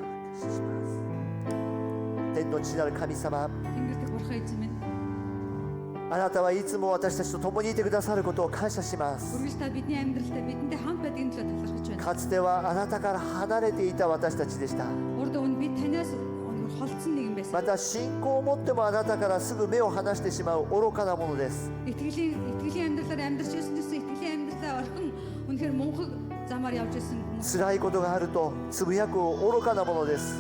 感謝します。天の父なる神様、 Тэнгэрт бурхан эзэн минь. あなたはいつも私たちと共にいてくださることを感謝します。 Үргэлж та бидний амьдралдаа бидэнтэй хамт байдгийн төлөө талархаж байна. かつてはあなたから離れていた私たちでした。 Урд өмнө бид танаас холдсон нэгэн байсан. また信仰を持ってもあなたからすぐ目を離してしまう愚かなものです。 Итгэлийн амьдралаар амьдарч байсан гэсэн итгэлийн амьдралаа орхон үнэхээр мунхаг замаар явж байсан хүмүүс. 辛いことがあるとつぶやく愚かなものです。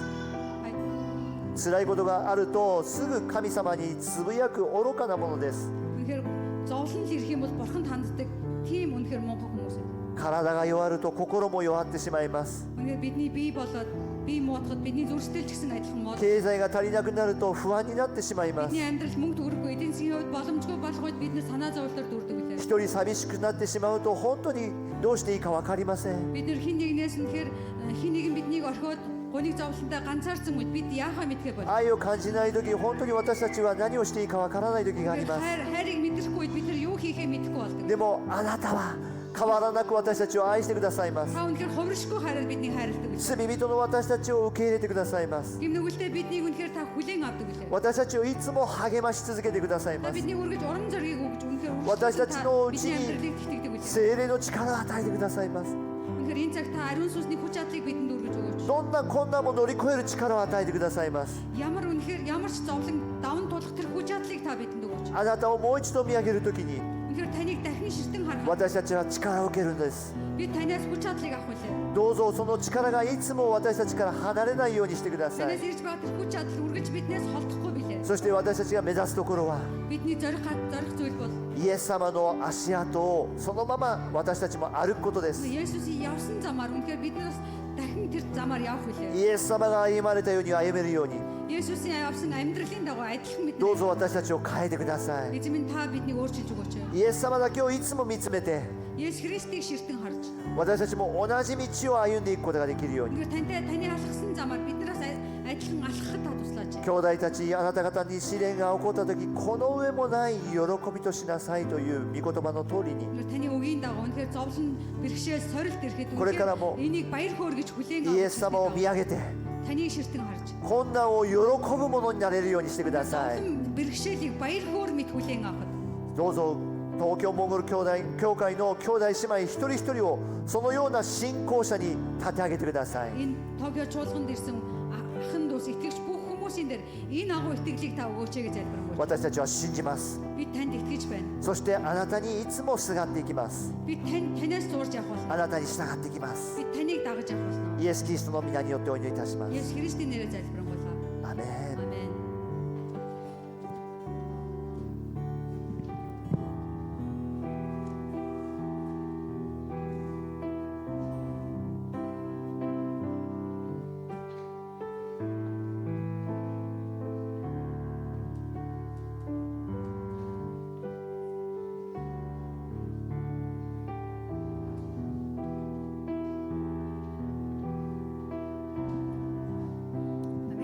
Хай. 辛いことがあるとすぐ神様につぶやく愚かなものです。 Үнэхээр зовлон л ирэх юм бол бурханд ханддаг тийм үнэхээр мунхаг хүмүүс. 体が弱ると心も弱ってしまいます。 Үнэхээр бидний бие болоод бие муутахад бидний зүрхсэтэл ч гэсэн адилхан мод. 経済が足りなくなると不安になってしまいます。 Бидний амьдрал мөнгө төгрөхгүй эдийн засгийн хувьд боломжгүй болох үед бид санаа зовлоор дүүрдэг билээ. 一人寂しくなってしまうと本当にどうしていいか分かりません。 Бид нар хин нэгнээс үнэхээр хин нэгэн биднийг орхиод гуниг зовлонтой ганцаарсан үед бид яахаа мэдхээ бол. 愛を感じない時、本当に私たちは何をしていいか分からない時があります。 хайрыг мэдрэхгүй үед бид нар юу хийхээ мэдэхгүй болдог. でもあなたは変わらなく私たちを愛してくださいます。 Та үнэхээр хувиршгүй хайраар биднийг хайрладаг билээ. 罪人の私たちを受け入れてくださいます。 Гэм нүгэлтэй биднийг үнэхээр та хүлээн авдаг билээ. 私たちをいつも励まし続けてください Та ます。 бидний үргэлж урам зориг өгж үнэхээр私たちのうちに бидний амьдралыг тэтгэдэг билээ. 聖霊の力を与えてくださいます。 Үнэхээр энэ цаг та ариун сүнсний хүч чадлыг бидэнд өргөж өгөөч. どんな困難も乗り越える力を与えてくださいます。 Ямар ч зовлон даван тулах тэр хүч чадлыг та бидэнд өгөөч. あなたをもう一度見上げるときに үнэхээр таныг дахин ширтэн харах. 私たちは力を受けるんです。 Би танаас хүч чадлыг авах билээ. どうぞその力がいつも私たちから離れないようにしてくださ Танаас い。 ирж байгаа тэр хүч чадал үргэлж биднээс холдохгүй билээ. そして私たちが目指すところは Бидний зорих зүйл бол イエス様の足跡をそのまま私たちも歩くことです。 Есүсийн явсан замаар үнэхээр бид нар бас дахин тэр замаар явах билээ. イエス様が歩まれたように歩めるように、Есүсийн авсан амьдралын дагуу адилхан бид どうぞ私たちを変えてください。 эзэмэн та биднийг өөрчилж өгөөч. イエス様だけをいつも見つめて、 Есүс Христийг ширтэн харж 私たちも同じ道を歩んでいくことができるように。 ингээд таны алхсан замаар биднээс адилхан алхахад та туслаач. 兄弟たち、あなた方に試練が起こった時、この上もない喜びとしなさいという御言葉の通りに、 Ингээд таны үгийн дагуу үнэхээр зовлон бэрхшээл сорилт ирэхэд これからも энийг баяр хөөр гэж хүлээн イエス様を見上げて、 таныг ширтэн харж 困難を喜ぶものになれるようにしてください。 зовлон бэрхшээлийг баяр хөөр мэд хүлээн авахад どうぞ東京モンゴル兄弟教会の兄弟姉妹一人一人をそのような信仰者に立て上げてください。 энэ Токио чуулганд ирсэн ахын дус итгэгч бүх хүмүүсийн дээр энэ агуу итгэлийг та өгөөч гэж залбирanгуй. 私たちは信じます。 бид танд итгэж байна. そしてあなたにいつもすがっていきます。 бид танаас зурж явах болно. あなたに従っていきます。 бид таныг дагаж явах болно. イエス・キリストの皆によってお祈りいたします。 Есүс Христийн нэрээр залбирanгуйлаа. アメン。 Амен. Амен.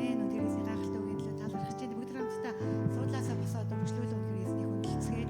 Өнөөдрээс гайхалтай үгийн төлөө талархаж байна. Бүгд хамтдаа суудлаасаа босоод өргөжлүүл өнөхөр эзний хүндлцгээе.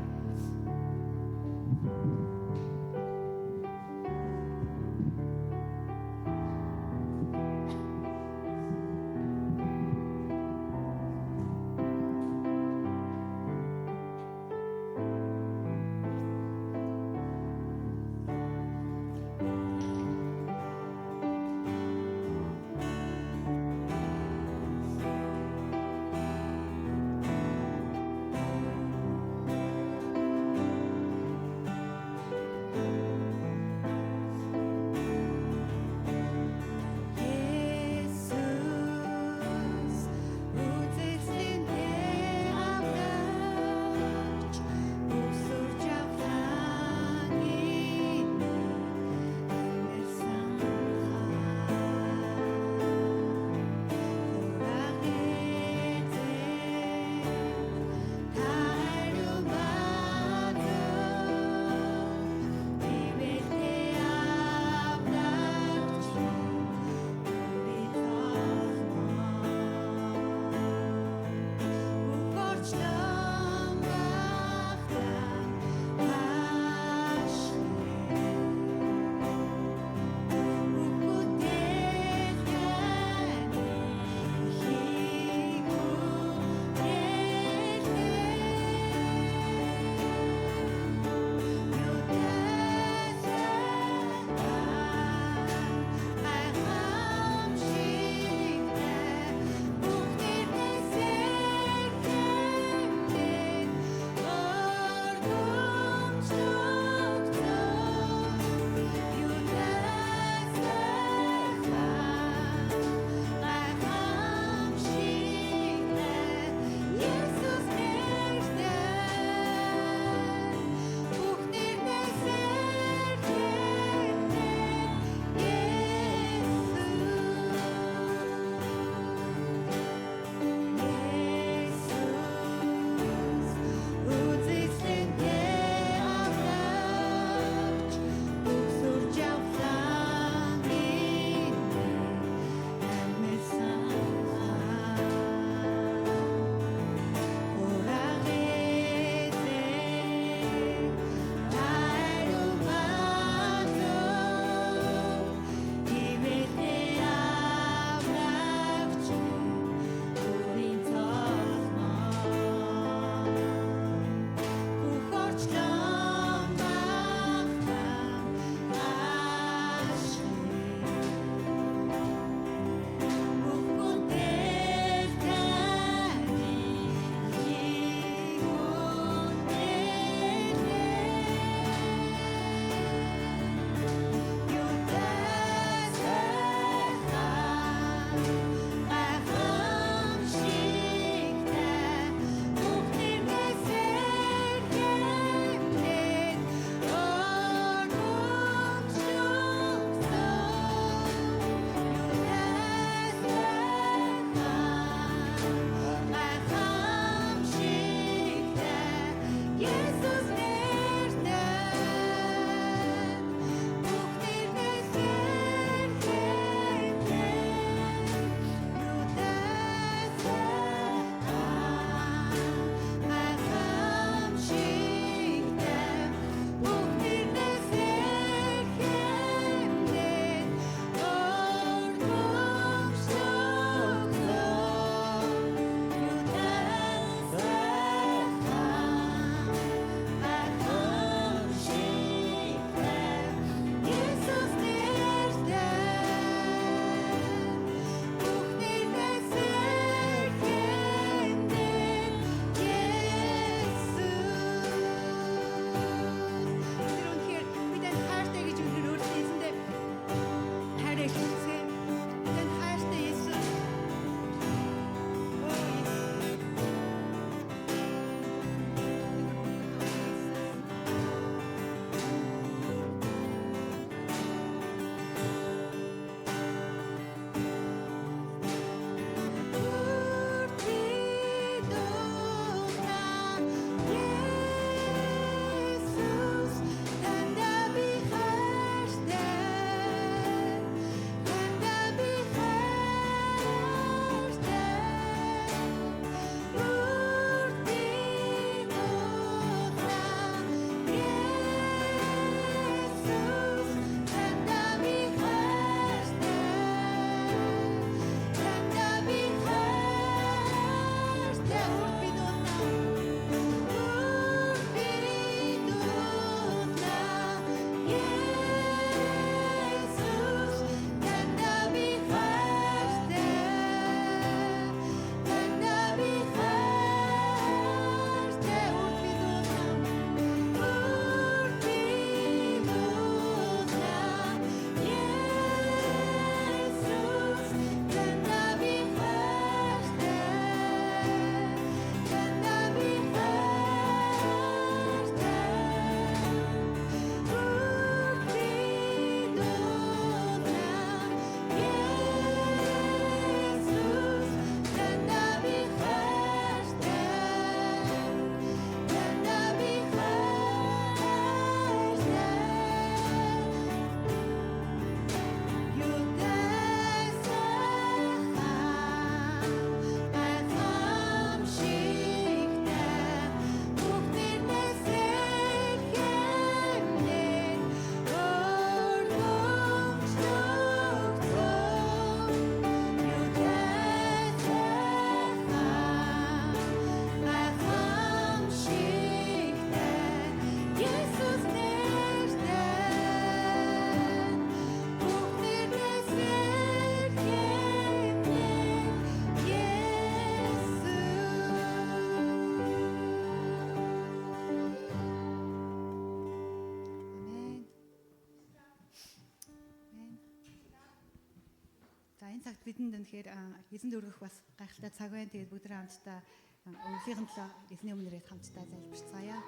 энэ цагт бидэнд үнэхээр эзэн дөргөх бас гайхалтай цаг байна. Тэгээд бүгд хамтдаа өвлийнхэн төлөө эзний өмнөрөө хамтдаа залбирцгаая.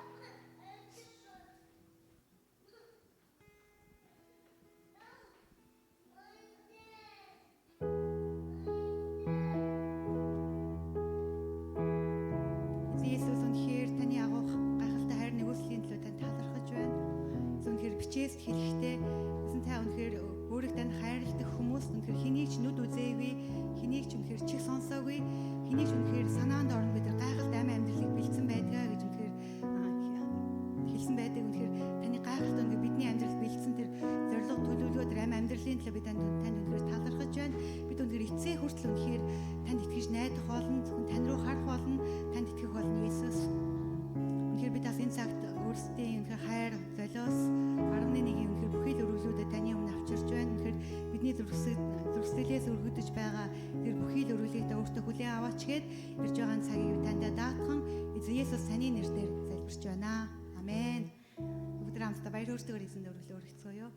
Иесус үнэхээр таны агуулх гайхалтай хайр нэгүслийн төлөө танд талархаж байна. Үнэхээр бичээс хэлэхдээ эзэн та үнэхээр өөрийг тань хайрладаг хүмүүст үнэхээр хэнийг ч нүд үзээгүй, хэнийг ч үнэхээр чих сонсоогүй, хэнийг ч үнэхээр санаанд орно гэдэг гайхалтай амь амьдралыг бэлдсэн байдгаа гэж үнэхээр хэлсэн байдаг. Үнэхээр таны гайхалтай үнэхээр бидний амьдралд бэлдсэн тэр зориг төлөвлөгөө тэр амь амьдралын төлөө би танд үнэхээр талархаж байна. Бид үнэхээр эцсээ хүртэл үнэхээр танд итгэж найдах болно, зөвхөн тань руу харах болно, танд итгэх болно Иесус. Үнэхээр бид бас энэ цагт өөрсдийн үнэхээр хайр, золиос 11-ийн үнэхээр бүхий л өргөлүүдэд таны өмнө авчирч байна. Үнэхээр бидний зүрхсэглээс өргөдөж байгаа тэр бүхий л өргөлийг та өөртөө хүлээн аваач гээд ирж байгаа цагийг таньда даатхан эзэн Иесус таны нэрээр залбирч байна. Амен. Бүгд хамтдаа баяр хөөртэйгээр эзэнд өргөлөө өргөцгөөё.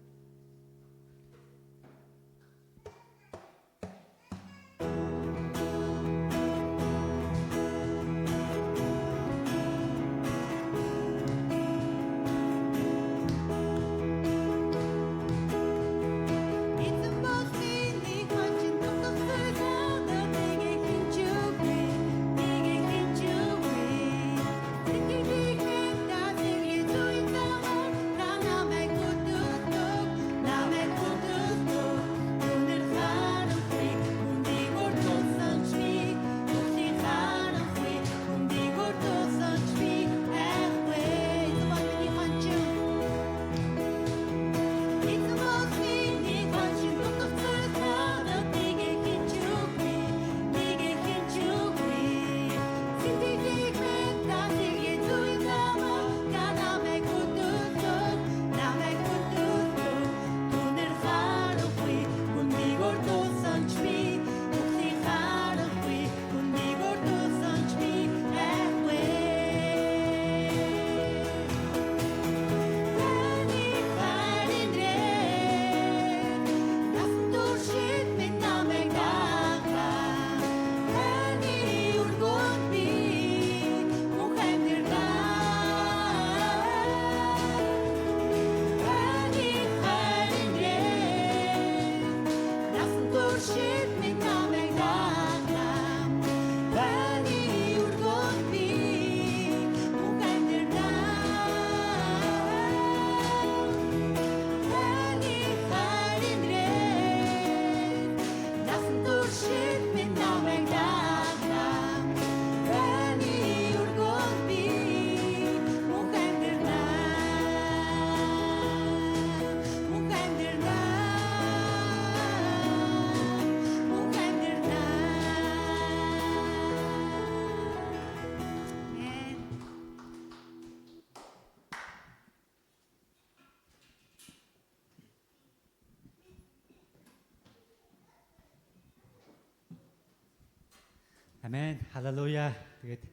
Амен. Халелуя. Тэгээд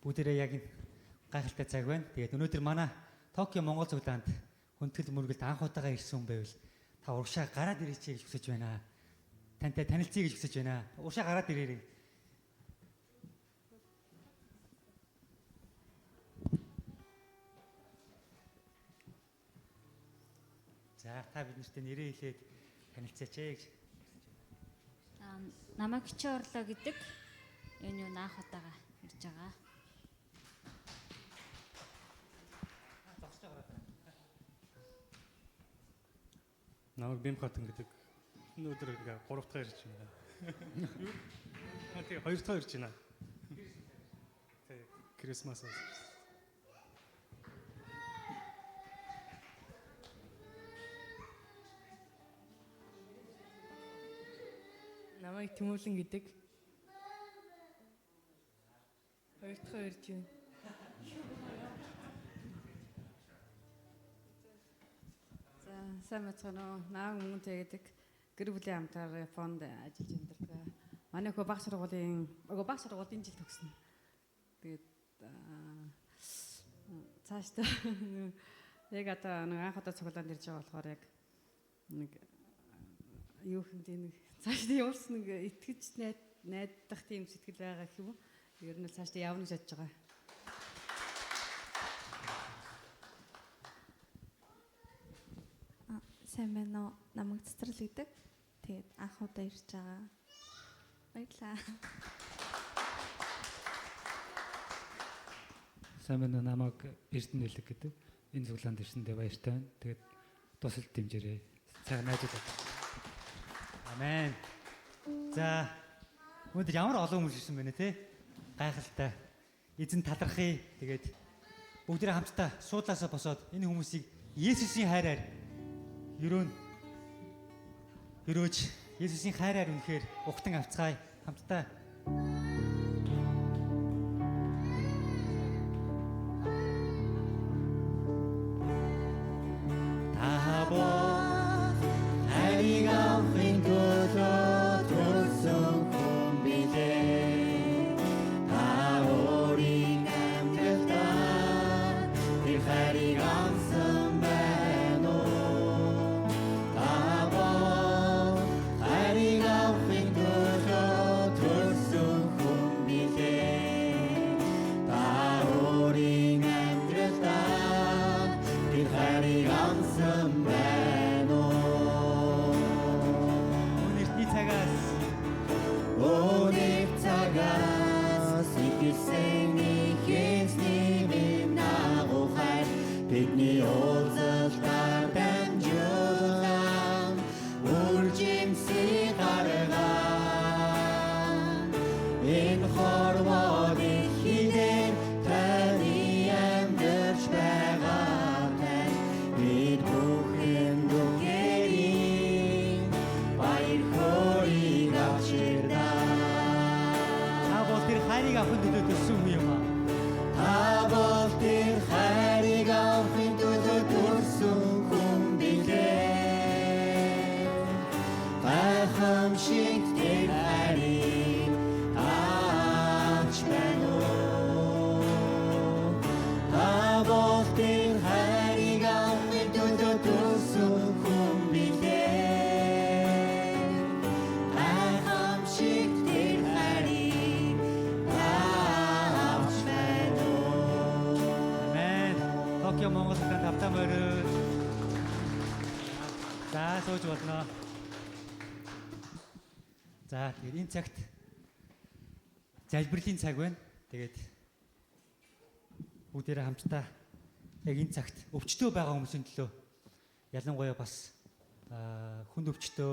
бүгдээрээ яг энэ гайхалтай цаг байна. Тэгээд өнөөдөр манай Токио Монгол цуглаанд хүндэтгэл мөргөлд анх удаага ирсэн хүн байвал та урагшаа гараад ирээч гэж хүсэж байна. Тантай танилцъя гэж хүсэж байна. Урагшаа гараад ирээрэй. За та бид нарт нэрээ хэлээд танилцаач гэж. Намайг Хичээ Орлоо гэдэг. Энэ юу наах удаага ирж байгаа. Намайг Бимхатан гэдэг. Өнөөдөр ингээ 3 дахь ирж байна. Тэгээ 2 дахь ирж байна. Тэгээ Крисмасаас. Намайг Тэмүүлэн гэдэг. 2 дахь ирж байна. Сайн мэцгэнэ. Нааг мөнгөтэй гэдэг гэр бүлийн хамтаар Японд ажиллаж амьдардаг. Манай хөө баг сургуулийн жил төгснө. Тэгээд цаашдаа яг одоо нэг анх удаа цуглаанд ирж байгаа болохоор яг нэг юу хэмтэй нэг цаашдаа явуулсан нэг итгэж найдах тийм сэтгэл байгаа гэх юм уу? Ер нь цаашдаа явна гэж бодож байгаа. Сайн байна уу? Намайг Цэцэрлэг гэдэг. Тэгээд анх удаа ирж байгаа. Баярлалаа. Сайн байна уу? Намайг Эрдэнэлэг гэдэг. Энэ цуглаанд ирсэндээ баяртай байна. Тэгээд тусалд дэмжээрэй. Сайн найзууд. Амен. За өнөөдөр ямар олон хүмүүс ирсэн байна те? Гайхалтай. Эзэн талархъя. Тэгээд бүгдээ хамтдаа суудлаасаа босоод энэ хүмүүсийг Есүсийн хайраар өрөөж Есүсийн хайраар үнэхээр ухтан авцгаая. Хамтдаа сууж болно. За тэгээд энэ цагт залбирлын цаг байна. Тэгээд бүгдээрээ хамтдаа яг энэ цагт өвчтөө байгаа хүмүүсийн төлөө ялангуяа бас хүнд өвчтөө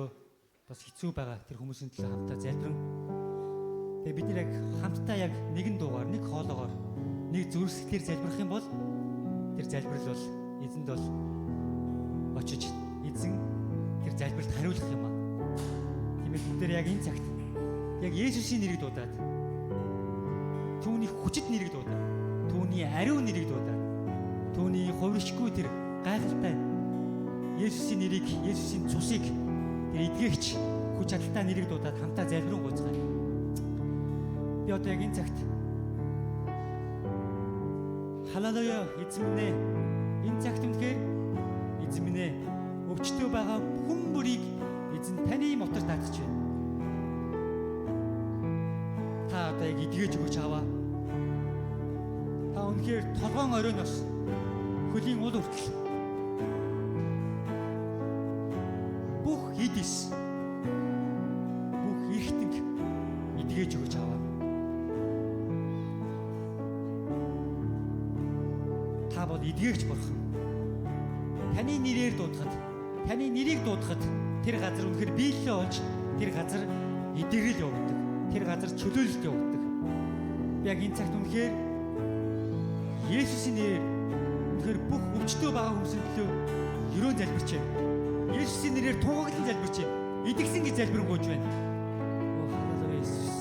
бас хэцүү байгаа тэр хүмүүсийн төлөө хамтдаа залбирэн. Тэгээд бид яг хамтдаа яг нэгэн дуугаар, нэг хоолоогоор, нэг зүрхсэлээр залбирх юм бол тэр залбирал бол эзэнд бол очиж эзэн тэр залбиралд хариулах юм аа. Тиймээс бид яг энэ цагт яг Есүсийн нэрийг дуудаад, түүний хүчит нэрийг дуудаад, түүний ариун нэрийг дуудаад, түүний хувиршгүй тэр гайхалтай Есүсийн нэрийг, Есүсийн цусыг тэр эдгэгч хүч чадалтай нэрийг дуудаад хамтаа залбирэн гуйцгаая. Би одоо яг энэ цагт халелуя эзэн минь ээ, энэ цагт үнэхээр эзэн минь ээ, өвчтөө байгаа хүн бүрийг эзэн таны мотор татчих байна. Та одоо яг эдгэж өгч аваа. Та үнэхээр толгоон оройноос хөлийн уул хүртэл бүх эдис, бүх эрхтэнг эдгэж өгч аваа. Та бол эдгэгч бурхан. Таны нэрээр дуудахад, таны нэрийг дуудахад тэр газар үнэхээр биелэлээ олж, тэр газар эдгэрэл явагддаг. Тэр газар чөлөөлөлт явагддаг. Би яг энэ цагт үнэхээр Есүсийн нэрээр үнэхээр бүх өвчтөө байгаа хүмүүсийн төлөө ерөөн залбирч байна. Есүсийн нэрээр тунгаглан залбирч байна. Эдгсэн гэж залбирanгуйж байна. Оо халелуя Есүс.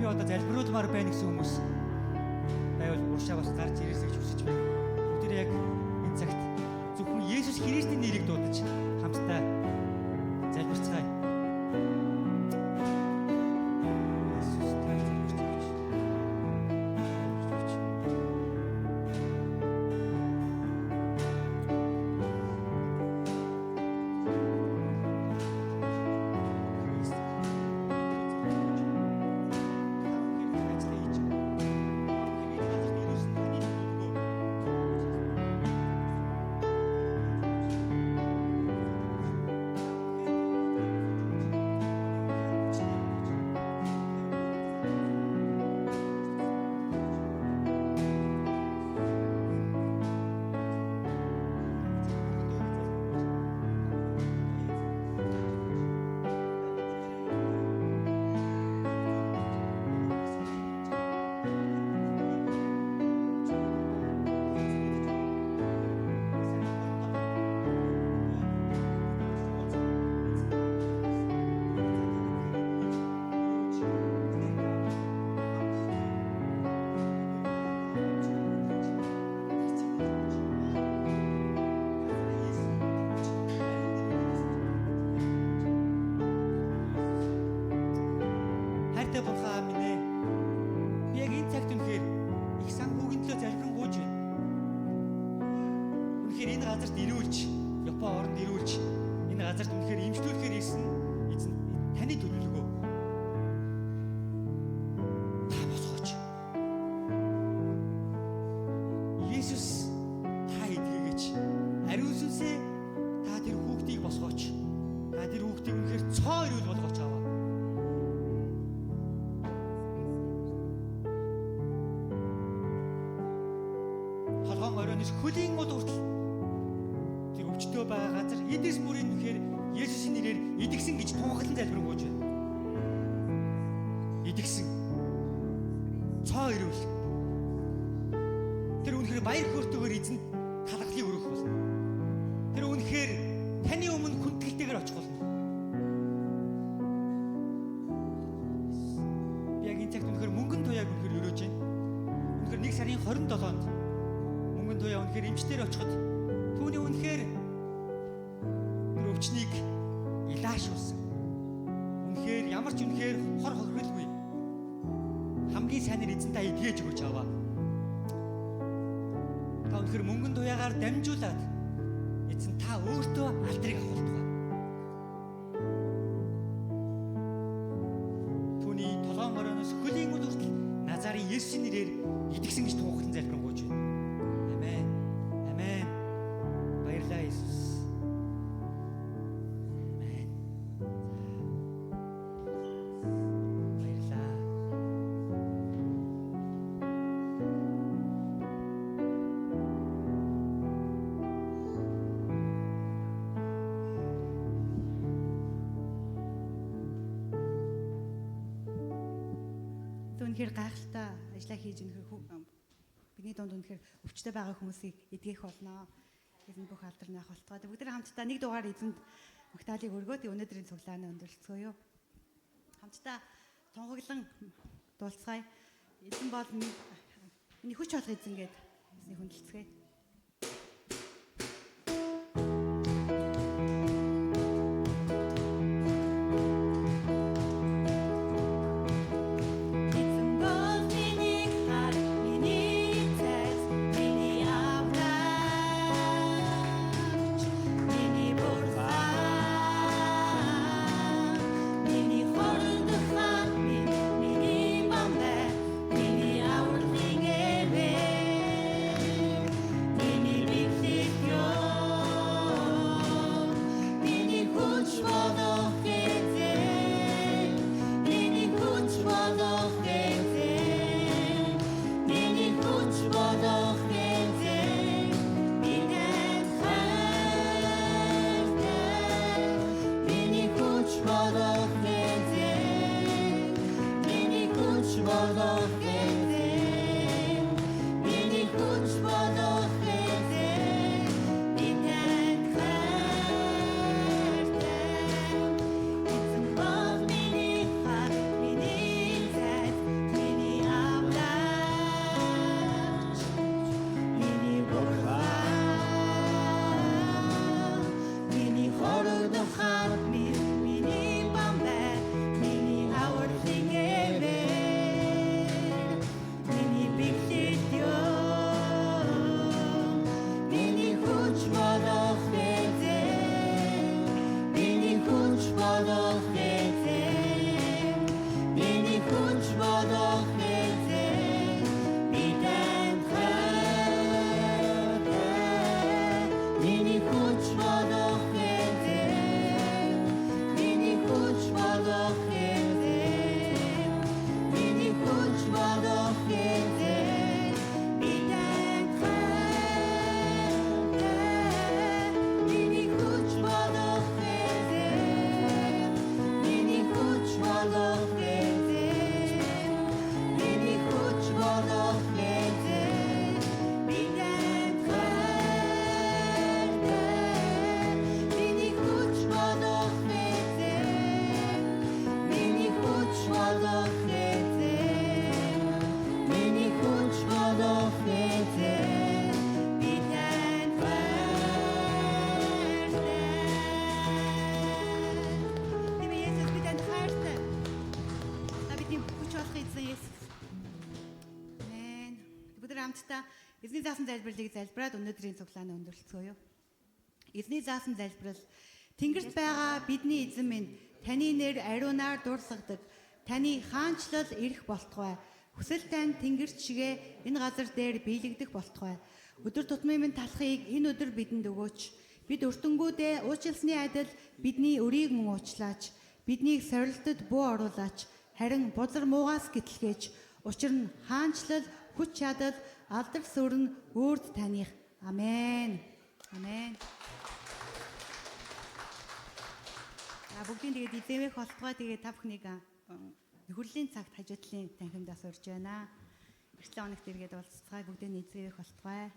би одоо залбируулмаар байна гэсэн хүмүүс байвал уршаа бас гарч ирээсэй гэж хүсэж байна. Бүгд яг энэ цагт зөвхөн Есүс Христийн нэрийг дуудаж хамтдаа залбирцгаая. Бурхан минь ээ. Би яг энэ цагт үнэхээр их санхүүгийн төлөө залбирanгуйж байна. Үнэхээр энэ газарт ирүүлж, Япон орнд ирүүлж, энэ газарт үнэхээр имжлүүлэхээр ирсэн эзэн таны төлөвлөгөө. Та босгооч. Есүс та эдгээгээч. Ариун сүнсээ та тэр хүүхдийг босгооч. Та тэр хүүхдийг үнэхээр цоо ирүүл болгооч аваа. Хөлийн гол хүртэл тэр өвчтөө байгаа газар эдээс бүрийн үнэхээр Есүсийн нэрээр идэгсэн гэж тунхаглан залбирanгуйж байна. Идэгсэн. Цоо ирүүл. Тэр үнэхээр баяр хөөртэйгээр эзэнд талархлыг өргөх болно. Тэр үнэхээр таны өмнө хүндэтгэлтэйгээр очих болно. Би яг энэ цагт үнэхээр мөнгөн туяаг үнэхээр өрөөж байна. Үнэхээр 1 сарын 27-нд туяа үнэхээр эмчтэр очиход түүний үнэхээр тэр өвчнийг илаашуулсан. Үнэхээр ямар ч үнэхээр хор хохиролгүй. Хамгийн сайнэр эзэн та эдгэж өгөөч аваа. Та үнэхээр мөнгөн туяагаар дамжуулаад эзэн та өөртөө алдрыг авах. Түүний толгоон орооноос хөлийн үл хүртэл Назарын Есүсийн нэрээр идэгсэн гэж тунхаглан залбирanгуйж байна. Үнэхээр гайхалтай ажиллаа хийж үнэхээр бидний дунд үнэхээр өвчтөй байгаа хүмүүсийг эдгэх болно. Эзэн бүх алдар наах болтгоо. Бүгд хамтдаа нэг дугаар эзэнд магтаалыг өргөөд өнөөдрийн цуглаанаа өндөрлцгөөё. Хамтдаа тунхаглан дуулцгаая. Эзэн бол миний хүч олох эзэн гээд эзнийг хүндэлцгээе. хамтдаа эзний заасан залбирлыг залбираад өнөөдрийн цуглааны өндөрлөцгөөё. Эзний заасан залбирал Тэнгэрт байгаа бидний эзэн минь таны нэр ариунаар дурсагдаг. Таны хаанчлал ирэх болтугай. Хүсэл тань тэнгэрч шигэ энэ газар дээр биелэгдэх болтугай. Өдөр тутмын минь талхыг энэ өдөр бидэнд өгөөч. Бид өртөнгүүдээ уучлсны адил бидний өрийг мөн уучлаач. Биднийг сорилтод буу оруулаач. Харин бузар муугаас гэтлгээж. Учир нь хаанчлал, хүч чадал, алдар сүрэн өөрд таних. Амен. Амен. Бүгдийн тэгээд эзэмэх болтугай тэгээд та бүхнийг нөхөрлийн цагт хажуудлын танхимдаас урьж байна. Эртний оногт эргээд уулзцгаая бүгдийн эзэмэх болтугай.